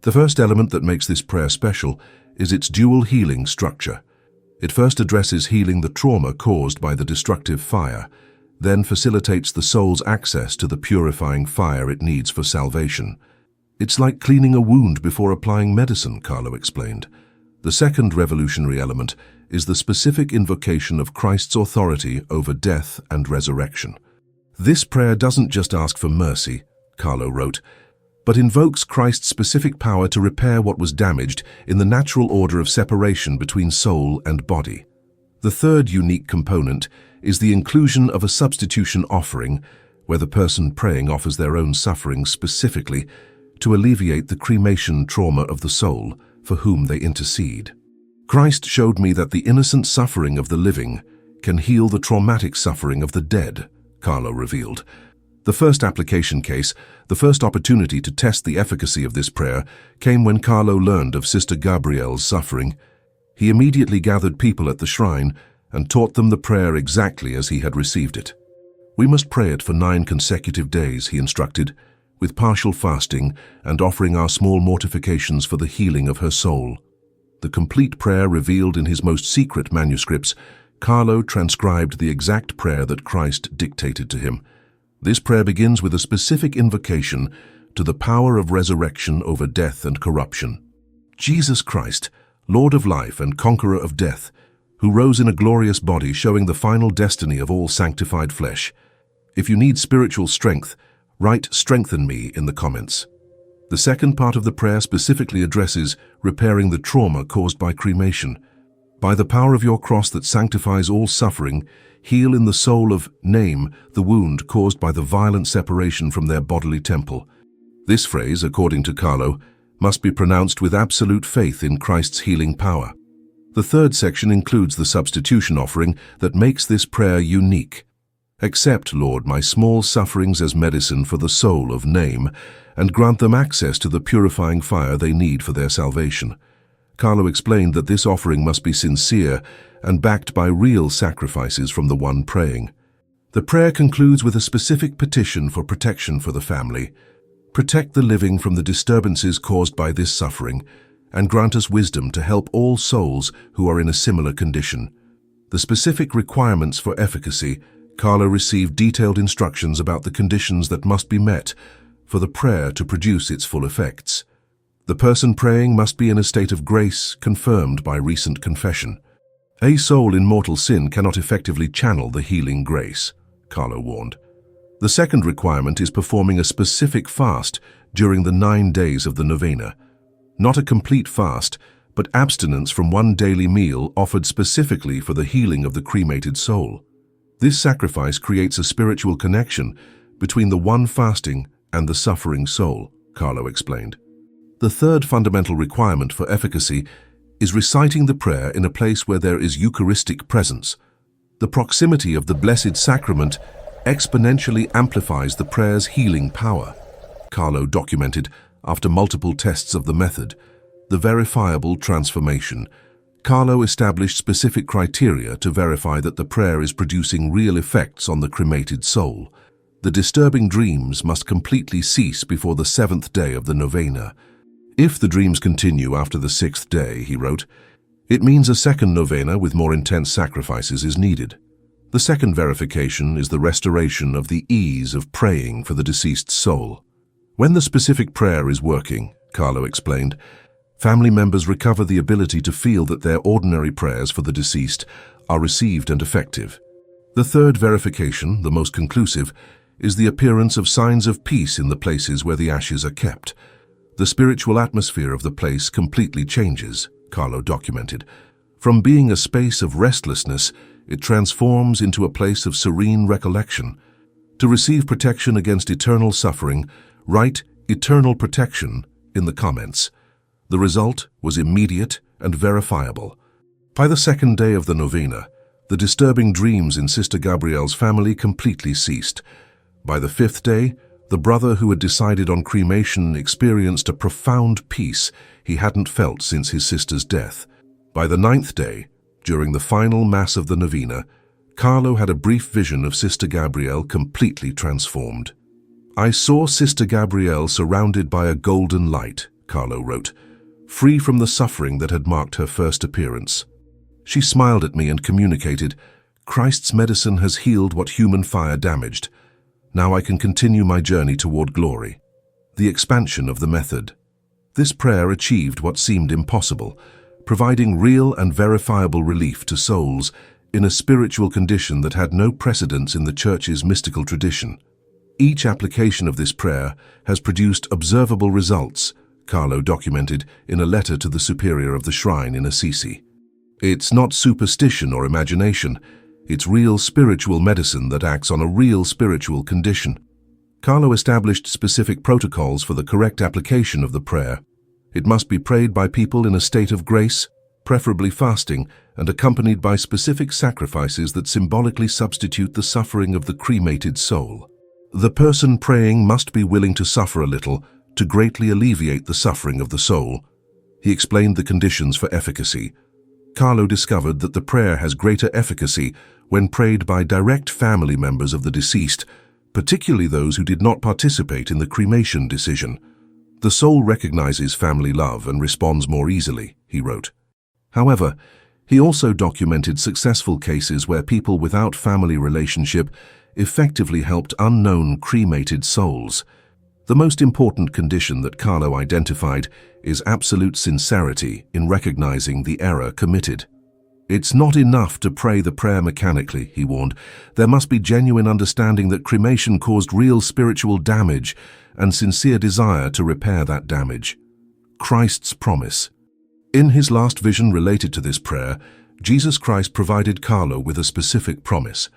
The first element that makes this prayer special is its dual healing structure. It first addresses healing the trauma caused by the destructive fire, then facilitates the soul's access to the purifying fire it needs for salvation. It's like cleaning a wound before applying medicine, Carlo explained. The second revolutionary element is the specific invocation of Christ's authority over death and resurrection. This prayer doesn't just ask for mercy, Carlo wrote, but invokes Christ's specific power to repair what was damaged in the natural order of separation between soul and body. The third unique component is the inclusion of a substitution offering, where the person praying offers their own suffering specifically to alleviate the cremation trauma of the soul for whom they intercede. Christ showed me that the innocent suffering of the living can heal the traumatic suffering of the dead, Carlo revealed. The first application case, the first opportunity to test the efficacy of this prayer, came when Carlo learned of Sister Gabrielle's suffering. He immediately gathered people at the shrine and taught them the prayer exactly as he had received it. "We must pray it for 9 consecutive days," he instructed, with partial fasting and offering our small mortifications for the healing of her soul. The complete prayer revealed in his most secret manuscripts, Carlo transcribed the exact prayer that Christ dictated to him. This prayer begins with a specific invocation to the power of resurrection over death and corruption. Jesus Christ, Lord of life and conqueror of death, who rose in a glorious body showing the final destiny of all sanctified flesh. If you need spiritual strength, write "Strengthen me" in the comments. The second part of the prayer specifically addresses repairing the trauma caused by cremation. By the power of your cross that sanctifies all suffering, heal in the soul of Name the wound caused by the violent separation from their bodily temple. This phrase, according to Carlo, must be pronounced with absolute faith in Christ's healing power. The third section includes the substitution offering that makes this prayer unique. "Accept, Lord, my small sufferings as medicine for the soul of Name, and grant them access to the purifying fire they need for their salvation." Carlo explained that this offering must be sincere and backed by real sacrifices from the one praying. The prayer concludes with a specific petition for protection for the family. "Protect the living from the disturbances caused by this suffering, and grant us wisdom to help all souls who are in a similar condition." The specific requirements for efficacy, Carlo received detailed instructions about the conditions that must be met for the prayer to produce its full effects. The person praying must be in a state of grace confirmed by recent confession. A soul in mortal sin cannot effectively channel the healing grace, Carlo warned. The second requirement is performing a specific fast during the 9 days of the novena. Not a complete fast, but abstinence from one daily meal offered specifically for the healing of the cremated soul. This sacrifice creates a spiritual connection between the one fasting and the suffering soul, Carlo explained. The third fundamental requirement for efficacy is reciting the prayer in a place where there is Eucharistic presence. The proximity of the Blessed Sacrament exponentially amplifies the prayer's healing power. Carlo documented, after multiple tests of the method, the verifiable transformation. Carlo established specific criteria to verify that the prayer is producing real effects on the cremated soul. The disturbing dreams must completely cease before the 7th day of the novena. If the dreams continue after the 6th day, he wrote, it means a second novena with more intense sacrifices is needed. The second verification is the restoration of the ease of praying for the deceased soul. When the specific prayer is working, Carlo explained, family members recover the ability to feel that their ordinary prayers for the deceased are received and effective. The third verification, the most conclusive, is the appearance of signs of peace in the places where the ashes are kept. The spiritual atmosphere of the place completely changes, Carlo documented. From being a space of restlessness, it transforms into a place of serene recollection. To receive protection against eternal suffering, write "eternal protection" in the comments. The result was immediate and verifiable. By the 2nd day of the novena, the disturbing dreams in Sister Gabrielle's family completely ceased. By the 5th day, the brother who had decided on cremation experienced a profound peace he hadn't felt since his sister's death. By the 9th day, during the final Mass of the novena, Carlo had a brief vision of Sister Gabrielle completely transformed. I saw Sister Gabrielle surrounded by a golden light, Carlo wrote, free from the suffering that had marked her first appearance. She smiled at me and communicated, Christ's medicine has healed what human fire damaged. Now I can continue my journey toward glory. The expansion of the method. This prayer achieved what seemed impossible, providing real and verifiable relief to souls in a spiritual condition that had no precedence in the Church's mystical tradition. Each application of this prayer has produced observable results, Carlo documented in a letter to the superior of the shrine in Assisi. It's not superstition or imagination, it's real spiritual medicine that acts on a real spiritual condition. Carlo established specific protocols for the correct application of the prayer. It must be prayed by people in a state of grace, preferably fasting, and accompanied by specific sacrifices that symbolically substitute the suffering of the cremated soul. The person praying must be willing to suffer a little to greatly alleviate the suffering of the soul. He explained the conditions for efficacy. Carlo discovered that the prayer has greater efficacy when prayed by direct family members of the deceased, particularly those who did not participate in the cremation decision. The soul recognizes family love and responds more easily, he wrote. However, he also documented successful cases where people without family relationship effectively helped unknown cremated souls. The most important condition that Carlo identified is absolute sincerity in recognizing the error committed. It's not enough to pray the prayer mechanically, he warned. There must be genuine understanding that cremation caused real spiritual damage and sincere desire to repair that damage. Christ's promise. In his last vision related to this prayer, Jesus Christ provided Carlo with a specific promise.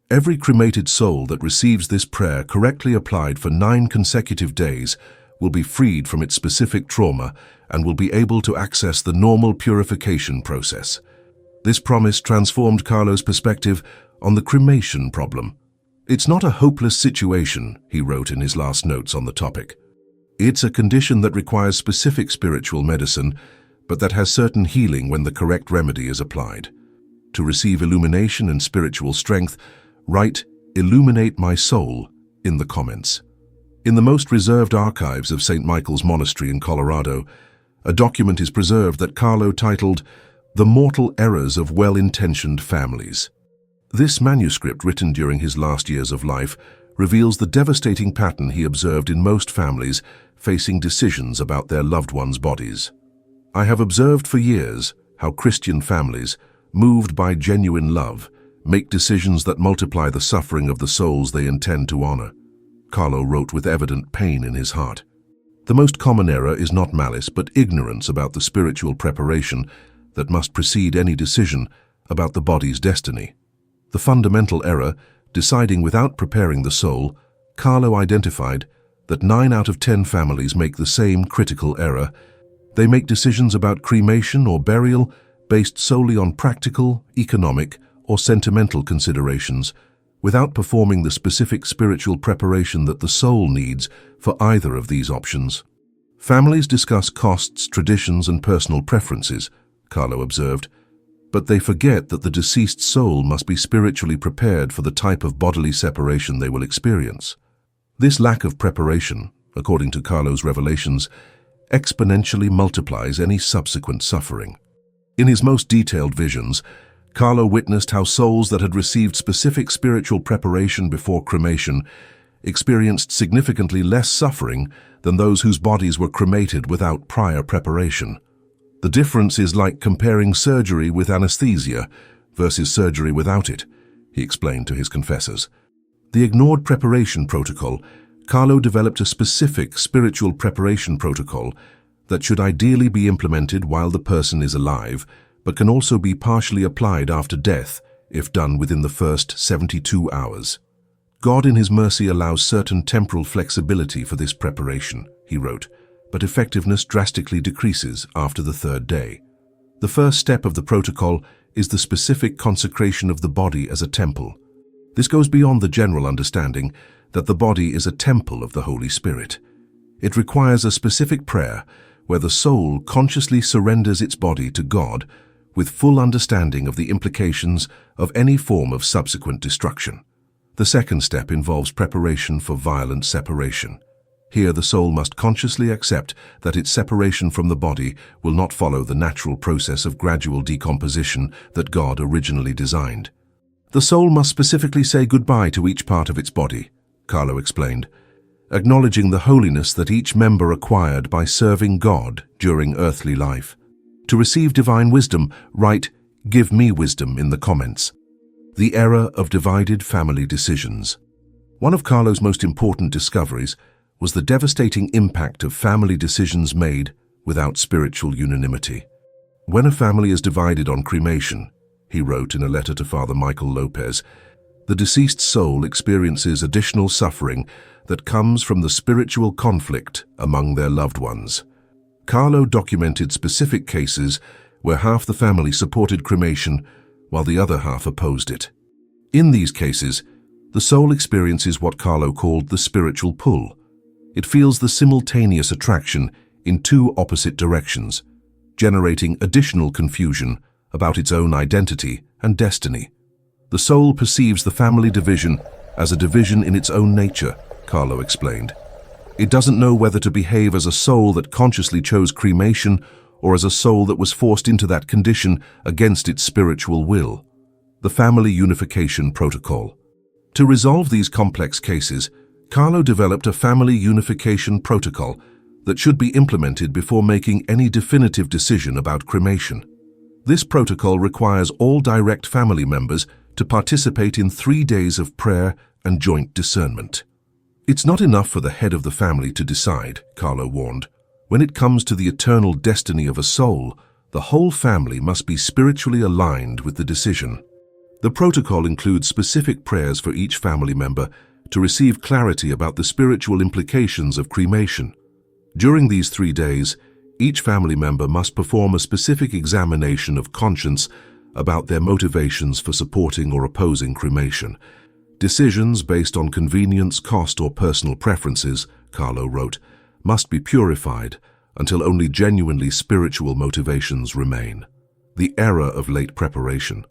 Every cremated soul that receives this prayer correctly applied for 9 consecutive days will be freed from its specific trauma and will be able to access the normal purification process. This promise transformed Carlo's perspective on the cremation problem. It's not a hopeless situation, he wrote in his last notes on the topic. It's a condition that requires specific spiritual medicine, but that has certain healing when the correct remedy is applied. To receive illumination and spiritual strength, write "Illuminate my soul" in the comments. In the most reserved archives of St. Michael's Monastery in Colorado, a document is preserved that Carlo titled "The Mortal Errors of Well-Intentioned Families." This manuscript, written during his last years of life, reveals the devastating pattern he observed in most families facing decisions about their loved ones' bodies. I have observed for years how Christian families, moved by genuine love, make decisions that multiply the suffering of the souls they intend to honor. Carlo wrote with evident pain in his heart. The most common error is not malice, but ignorance about the spiritual preparation that must precede any decision about the body's destiny. The fundamental error, deciding without preparing the soul, Carlo identified that 9 out of 10 families make the same critical error. They make decisions about cremation or burial based solely on practical, economic, or sentimental considerations, without performing the specific spiritual preparation that the soul needs for either of these options. Families discuss costs, traditions, and personal preferences, Carlo observed, but they forget that the deceased soul must be spiritually prepared for the type of bodily separation they will experience. This lack of preparation, according to Carlo's revelations, exponentially multiplies any subsequent suffering. In his most detailed visions, Carlo witnessed how souls that had received specific spiritual preparation before cremation experienced significantly less suffering than those whose bodies were cremated without prior preparation. The difference is like comparing surgery with anesthesia versus surgery without it, he explained to his confessors. The ignored preparation protocol, Carlo developed a specific spiritual preparation protocol that should ideally be implemented while the person is alive, but can also be partially applied after death if done within the first 72 hours. God in His mercy allows certain temporal flexibility for this preparation, he wrote, but effectiveness drastically decreases after the 3rd day. The first step of the protocol is the specific consecration of the body as a temple. This goes beyond the general understanding that the body is a temple of the Holy Spirit. It requires a specific prayer where the soul consciously surrenders its body to God with full understanding of the implications of any form of subsequent destruction. The second step involves preparation for violent separation. Here the soul must consciously accept that its separation from the body will not follow the natural process of gradual decomposition that God originally designed. The soul must specifically say goodbye to each part of its body, Carlo explained, acknowledging the holiness that each member acquired by serving God during earthly life. To receive divine wisdom, write, "Give me wisdom" in the comments. The error of divided family decisions. One of Carlo's most important discoveries was the devastating impact of family decisions made without spiritual unanimity. When a family is divided on cremation, he wrote in a letter to Father Michael Lopez, the deceased soul experiences additional suffering that comes from the spiritual conflict among their loved ones. Carlo documented specific cases where half the family supported cremation while the other half opposed it. In these cases, the soul experiences what Carlo called the spiritual pull. It feels the simultaneous attraction in 2 opposite directions, generating additional confusion about its own identity and destiny. The soul perceives the family division as a division in its own nature, Carlo explained. It doesn't know whether to behave as a soul that consciously chose cremation or as a soul that was forced into that condition against its spiritual will. The family unification protocol. To resolve these complex cases, Carlo developed a family unification protocol that should be implemented before making any definitive decision about cremation. This protocol requires all direct family members to participate in 3 days of prayer and joint discernment. It's not enough for the head of the family to decide, Carlo warned. When it comes to the eternal destiny of a soul, the whole family must be spiritually aligned with the decision. The protocol includes specific prayers for each family member to receive clarity about the spiritual implications of cremation. During these 3 days, each family member must perform a specific examination of conscience about their motivations for supporting or opposing cremation. Decisions based on convenience, cost, or personal preferences, Carlo wrote, must be purified until only genuinely spiritual motivations remain. The error of late preparation.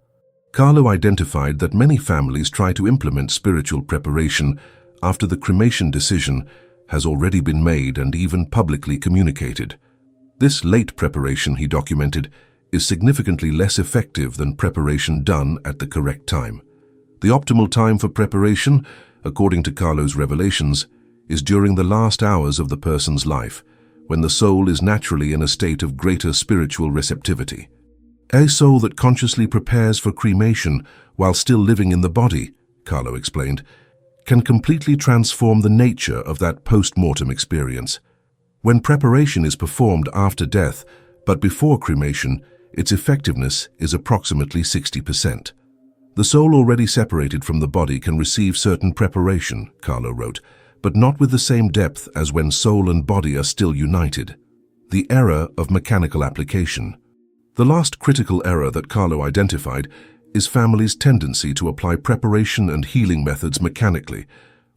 Carlo identified that many families try to implement spiritual preparation after the cremation decision has already been made and even publicly communicated. This late preparation, he documented, is significantly less effective than preparation done at the correct time. The optimal time for preparation, according to Carlo's revelations, is during the last hours of the person's life, when the soul is naturally in a state of greater spiritual receptivity. A soul that consciously prepares for cremation while still living in the body, Carlo explained, can completely transform the nature of that post-mortem experience. When preparation is performed after death, but before cremation, its effectiveness is approximately 60%. The soul already separated from the body can receive certain preparation, Carlo wrote, but not with the same depth as when soul and body are still united. The error of mechanical application. The last critical error that Carlo identified is families' tendency to apply preparation and healing methods mechanically,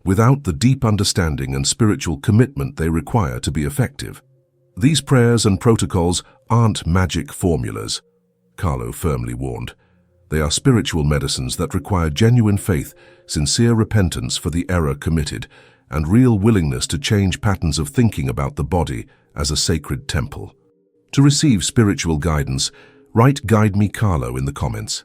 without the deep understanding and spiritual commitment they require to be effective. These prayers and protocols aren't magic formulas, Carlo firmly warned. They are spiritual medicines that require genuine faith, sincere repentance for the error committed, and real willingness to change patterns of thinking about the body as a sacred temple. To receive spiritual guidance, write "Guide me, Carlo" in the comments.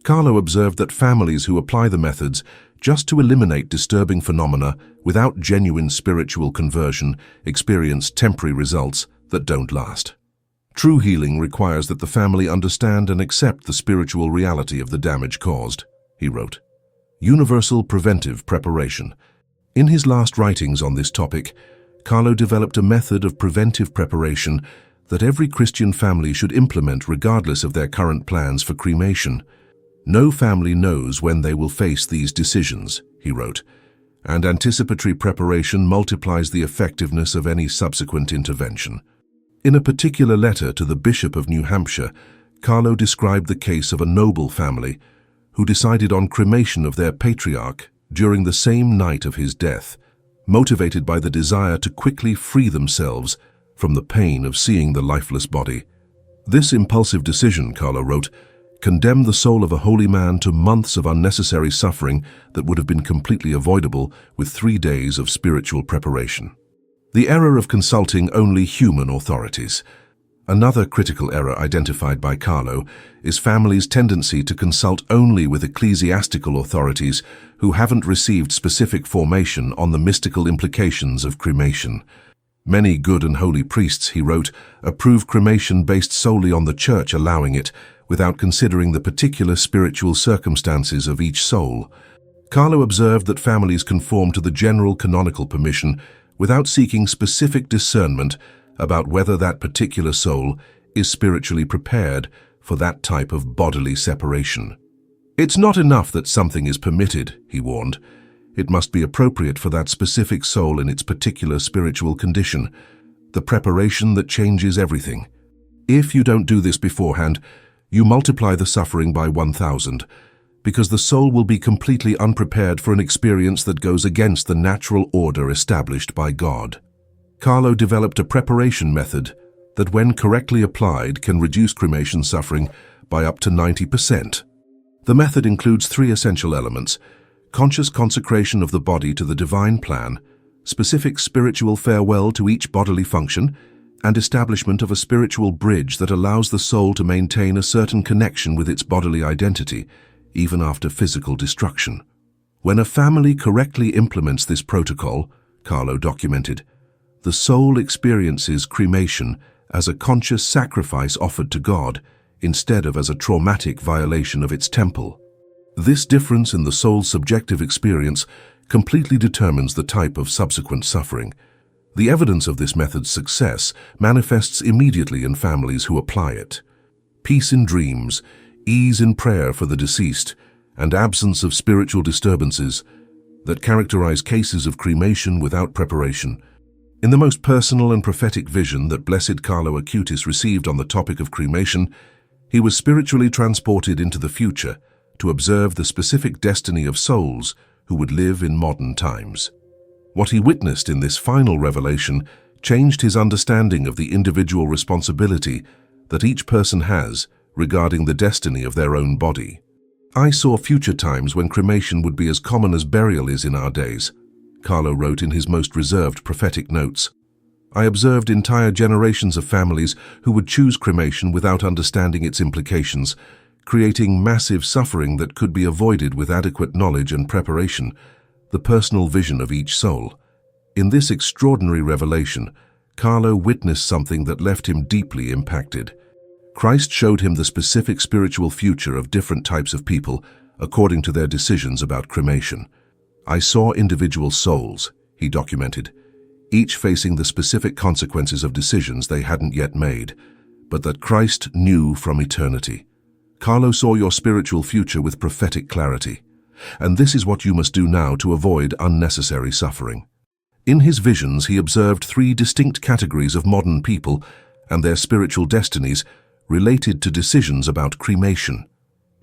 Carlo observed that families who apply the methods just to eliminate disturbing phenomena without genuine spiritual conversion experience temporary results that don't last. True healing requires that the family understand and accept the spiritual reality of the damage caused, he wrote. Universal preventive preparation. In his last writings on this topic, Carlo developed a method of preventive preparation that every Christian family should implement regardless of their current plans for cremation. No family knows when they will face these decisions, he wrote, and anticipatory preparation multiplies the effectiveness of any subsequent intervention. In a particular letter to the Bishop of New Hampshire, Carlo described the case of a noble family who decided on cremation of their patriarch during the same night of his death, motivated by the desire to quickly free themselves from the pain of seeing the lifeless body. This impulsive decision, Carlo wrote, condemned the soul of a holy man to months of unnecessary suffering that would have been completely avoidable with 3 days of spiritual preparation. The error of consulting only human authorities. Another critical error identified by Carlo is families' tendency to consult only with ecclesiastical authorities who haven't received specific formation on the mystical implications of cremation. Many good and holy priests, he wrote, approve cremation based solely on the church allowing it, without considering the particular spiritual circumstances of each soul. Carlo observed that families conform to the general canonical permission without seeking specific discernment about whether that particular soul is spiritually prepared for that type of bodily separation. It's not enough that something is permitted, he warned. It must be appropriate for that specific soul in its particular spiritual condition, the preparation that changes everything. If you don't do this beforehand, you multiply the suffering by 1,000, because the soul will be completely unprepared for an experience that goes against the natural order established by God. Carlo developed a preparation method that, when correctly applied, can reduce cremation suffering by up to 90%. The method includes 3 essential elements: conscious consecration of the body to the divine plan, specific spiritual farewell to each bodily function, and establishment of a spiritual bridge that allows the soul to maintain a certain connection with its bodily identity, even after physical destruction. When a family correctly implements this protocol, Carlo documented, the soul experiences cremation as a conscious sacrifice offered to God, instead of as a traumatic violation of its temple. This difference in the soul's subjective experience completely determines the type of subsequent suffering. The evidence of this method's success manifests immediately in families who apply it. Peace in dreams, ease in prayer for the deceased, and absence of spiritual disturbances that characterize cases of cremation without preparation. In the most personal and prophetic vision that Blessed Carlo Acutis received on the topic of cremation, he was spiritually transported into the future to observe the specific destiny of souls who would live in modern times. What he witnessed in this final revelation changed his understanding of the individual responsibility that each person has regarding the destiny of their own body. I saw future times when cremation would be as common as burial is in our days, Carlo wrote in his most reserved prophetic notes. I observed entire generations of families who would choose cremation without understanding its implications, creating massive suffering that could be avoided with adequate knowledge and preparation, the personal vision of each soul. In this extraordinary revelation, Carlo witnessed something that left him deeply impacted. Christ showed him the specific spiritual future of different types of people according to their decisions about cremation. I saw individual souls, he documented, each facing the specific consequences of decisions they hadn't yet made, but that Christ knew from eternity. Carlo saw your spiritual future with prophetic clarity, and this is what you must do now to avoid unnecessary suffering. In his visions, he observed three distinct categories of modern people and their spiritual destinies related to decisions about cremation.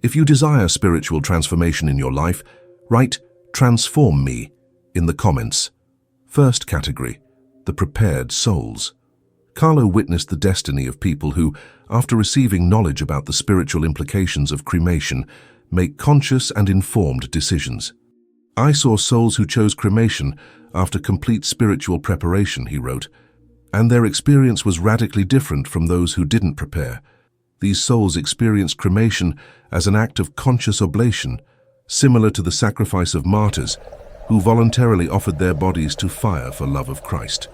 If you desire spiritual transformation in your life, write "Transform me" in the comments. First category, the prepared souls. Carlo witnessed the destiny of people who, after receiving knowledge about the spiritual implications of cremation, make conscious and informed decisions. "I saw souls who chose cremation after complete spiritual preparation," he wrote, "and their experience was radically different from those who didn't prepare. These souls experienced cremation as an act of conscious oblation, similar to the sacrifice of martyrs who voluntarily offered their bodies to fire for love of Christ."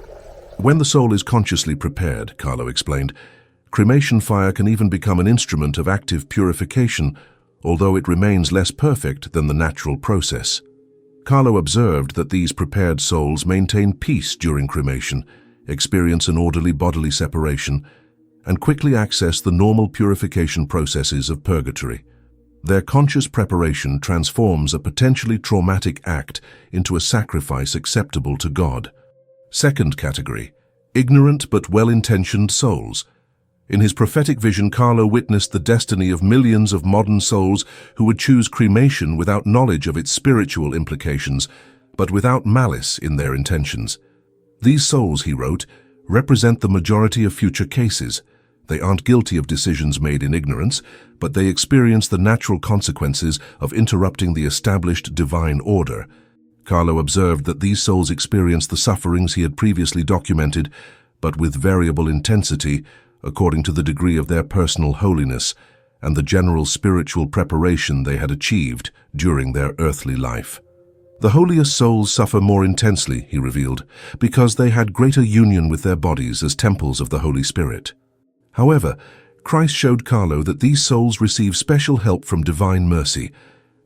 When the soul is consciously prepared, Carlo explained, cremation fire can even become an instrument of active purification, although it remains less perfect than the natural process. Carlo observed that these prepared souls maintain peace during cremation, experience an orderly bodily separation, and quickly access the normal purification processes of purgatory. Their conscious preparation transforms a potentially traumatic act into a sacrifice acceptable to God. Second category, ignorant but well-intentioned souls. In his prophetic vision, Carlo witnessed the destiny of millions of modern souls who would choose cremation without knowledge of its spiritual implications, but without malice in their intentions. "These souls," he wrote, "represent the majority of future cases. They aren't guilty of decisions made in ignorance, but they experience the natural consequences of interrupting the established divine order." Carlo observed that these souls experienced the sufferings he had previously documented, but with variable intensity, according to the degree of their personal holiness and the general spiritual preparation they had achieved during their earthly life. "The holiest souls suffer more intensely," he revealed, "because they had greater union with their bodies as temples of the Holy Spirit." However, Christ showed Carlo that these souls receive special help from divine mercy,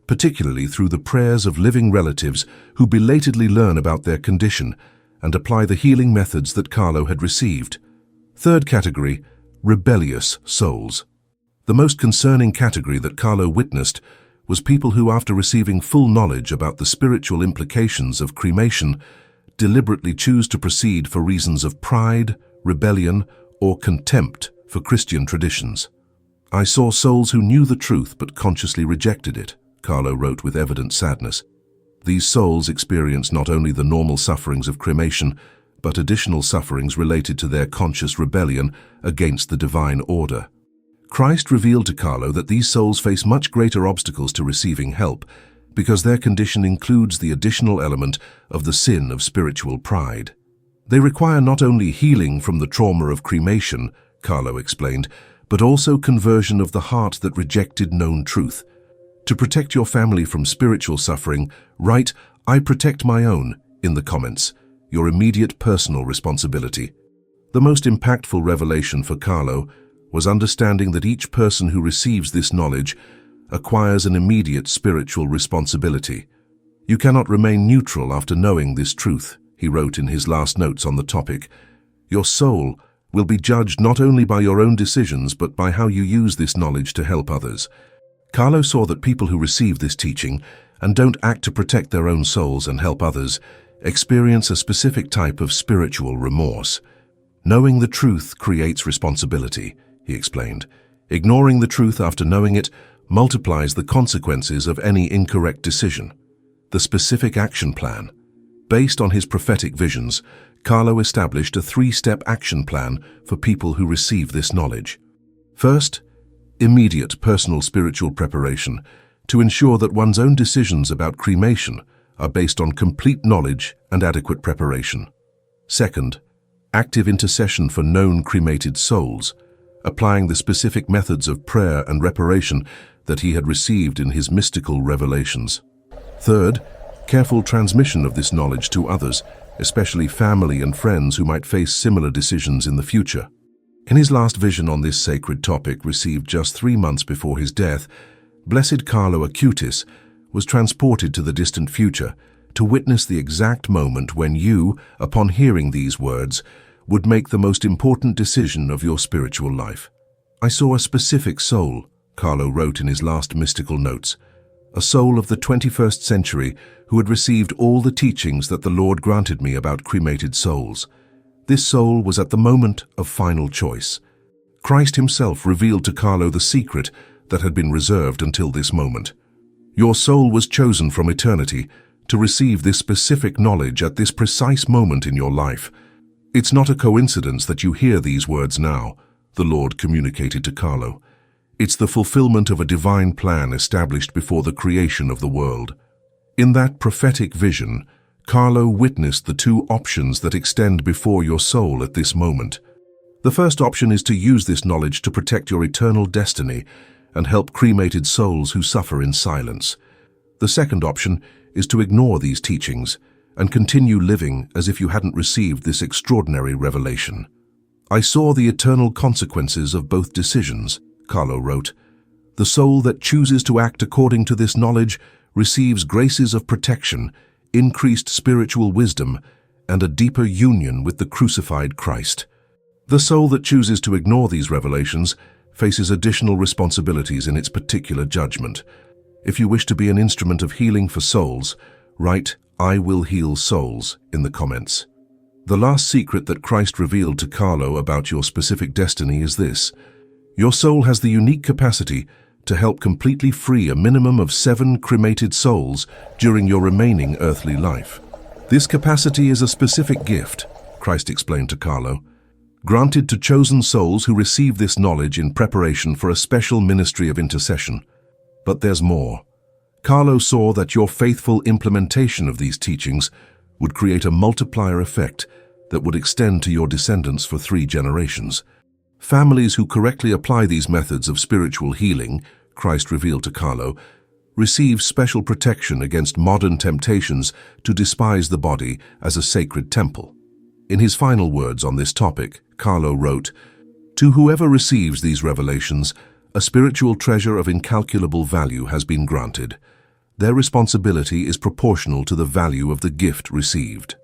particularly through the prayers of living relatives who belatedly learn about their condition and apply the healing methods that Carlo had received. Third category, rebellious souls. The most concerning category that Carlo witnessed was people who, after receiving full knowledge about the spiritual implications of cremation, deliberately choose to proceed for reasons of pride, rebellion, or contempt for Christian traditions. "I saw souls who knew the truth but consciously rejected it," Carlo wrote with evident sadness. These souls experienced not only the normal sufferings of cremation, but additional sufferings related to their conscious rebellion against the divine order. Christ revealed to Carlo that these souls face much greater obstacles to receiving help, because their condition includes the additional element of the sin of spiritual pride. They require not only healing from the trauma of cremation, Carlo explained, but also conversion of the heart that rejected known truth. To protect your family from spiritual suffering, write "I protect my own" in the comments, your immediate personal responsibility. The most impactful revelation for Carlo was understanding that each person who receives this knowledge acquires an immediate spiritual responsibility. "You cannot remain neutral after knowing this truth," he wrote in his last notes on the topic. "Your soul will be judged not only by your own decisions, but by how you use this knowledge to help others." Carlo saw that people who receive this teaching and don't act to protect their own souls and help others experience a specific type of spiritual remorse. "Knowing the truth creates responsibility," he explained. "Ignoring the truth after knowing it multiplies the consequences of any incorrect decision." The specific action plan. Based on his prophetic visions, Carlo established a three-step action plan for people who receive this knowledge. First, immediate personal spiritual preparation to ensure that one's own decisions about cremation are based on complete knowledge and adequate preparation. Second, active intercession for known cremated souls, applying the specific methods of prayer and reparation that he had received in his mystical revelations. Third, careful transmission of this knowledge to others, especially family and friends who might face similar decisions in the future. In his last vision on this sacred topic, received just 3 months before his death, Blessed Carlo Acutis was transported to the distant future to witness the exact moment when you, upon hearing these words, would make the most important decision of your spiritual life. I saw a specific soul, Carlo wrote in his last mystical notes, a soul of the 21st century who had received all the teachings that the Lord granted me about cremated souls. This soul was at the moment of final choice. Christ himself revealed to Carlo the secret that had been reserved until this moment. Your soul was chosen from eternity to receive this specific knowledge at this precise moment in your life. It's not a coincidence that you hear these words now, the Lord communicated to Carlo. It's the fulfillment of a divine plan established before the creation of the world. In that prophetic vision, Carlo witnessed the two options that extend before your soul at this moment. The first option is to use this knowledge to protect your eternal destiny and help cremated souls who suffer in silence. The second option is to ignore these teachings and continue living as if you hadn't received this extraordinary revelation. I saw the eternal consequences of both decisions, Carlo wrote. The soul that chooses to act according to this knowledge receives graces of protection, increased spiritual wisdom, and a deeper union with the crucified Christ. The soul that chooses to ignore these revelations faces additional responsibilities in its particular judgment. If you wish to be an instrument of healing for souls, write, "I will heal souls," in the comments. The last secret that Christ revealed to Carlo about your specific destiny is this. Your soul has the unique capacity to help completely free a minimum of 7 cremated souls during your remaining earthly life. This capacity is a specific gift, Christ explained to Carlo, granted to chosen souls who receive this knowledge in preparation for a special ministry of intercession. But there's more. Carlo saw that your faithful implementation of these teachings would create a multiplier effect that would extend to your descendants for 3 generations. Families who correctly apply these methods of spiritual healing, Christ revealed to Carlo, receive special protection against modern temptations to despise the body as a sacred temple. In his final words on this topic, Carlo wrote, "To whoever receives these revelations, a spiritual treasure of incalculable value has been granted. Their responsibility is proportional to the value of the gift received.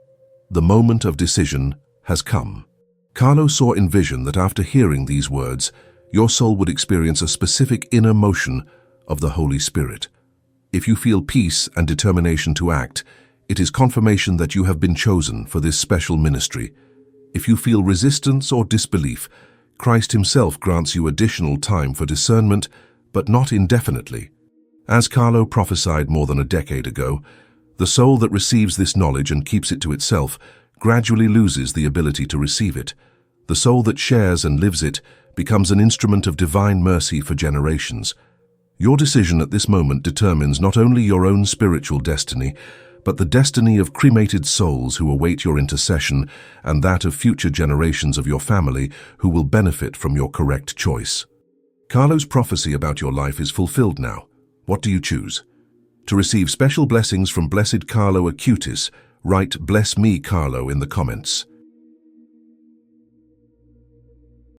The moment of decision has come." Carlo saw in vision that after hearing these words, your soul would experience a specific inner motion of the Holy Spirit. If you feel peace and determination to act, it is confirmation that you have been chosen for this special ministry. If you feel resistance or disbelief, Christ himself grants you additional time for discernment, but not indefinitely. As Carlo prophesied more than a decade ago, the soul that receives this knowledge and keeps it to itself gradually loses the ability to receive it. The soul that shares and lives it becomes an instrument of divine mercy for generations. Your decision at this moment determines not only your own spiritual destiny, but the destiny of cremated souls who await your intercession and that of future generations of your family who will benefit from your correct choice. Carlo's prophecy about your life is fulfilled now. What do you choose? To receive special blessings from Blessed Carlo Acutis, write "Bless me, Carlo" in the comments.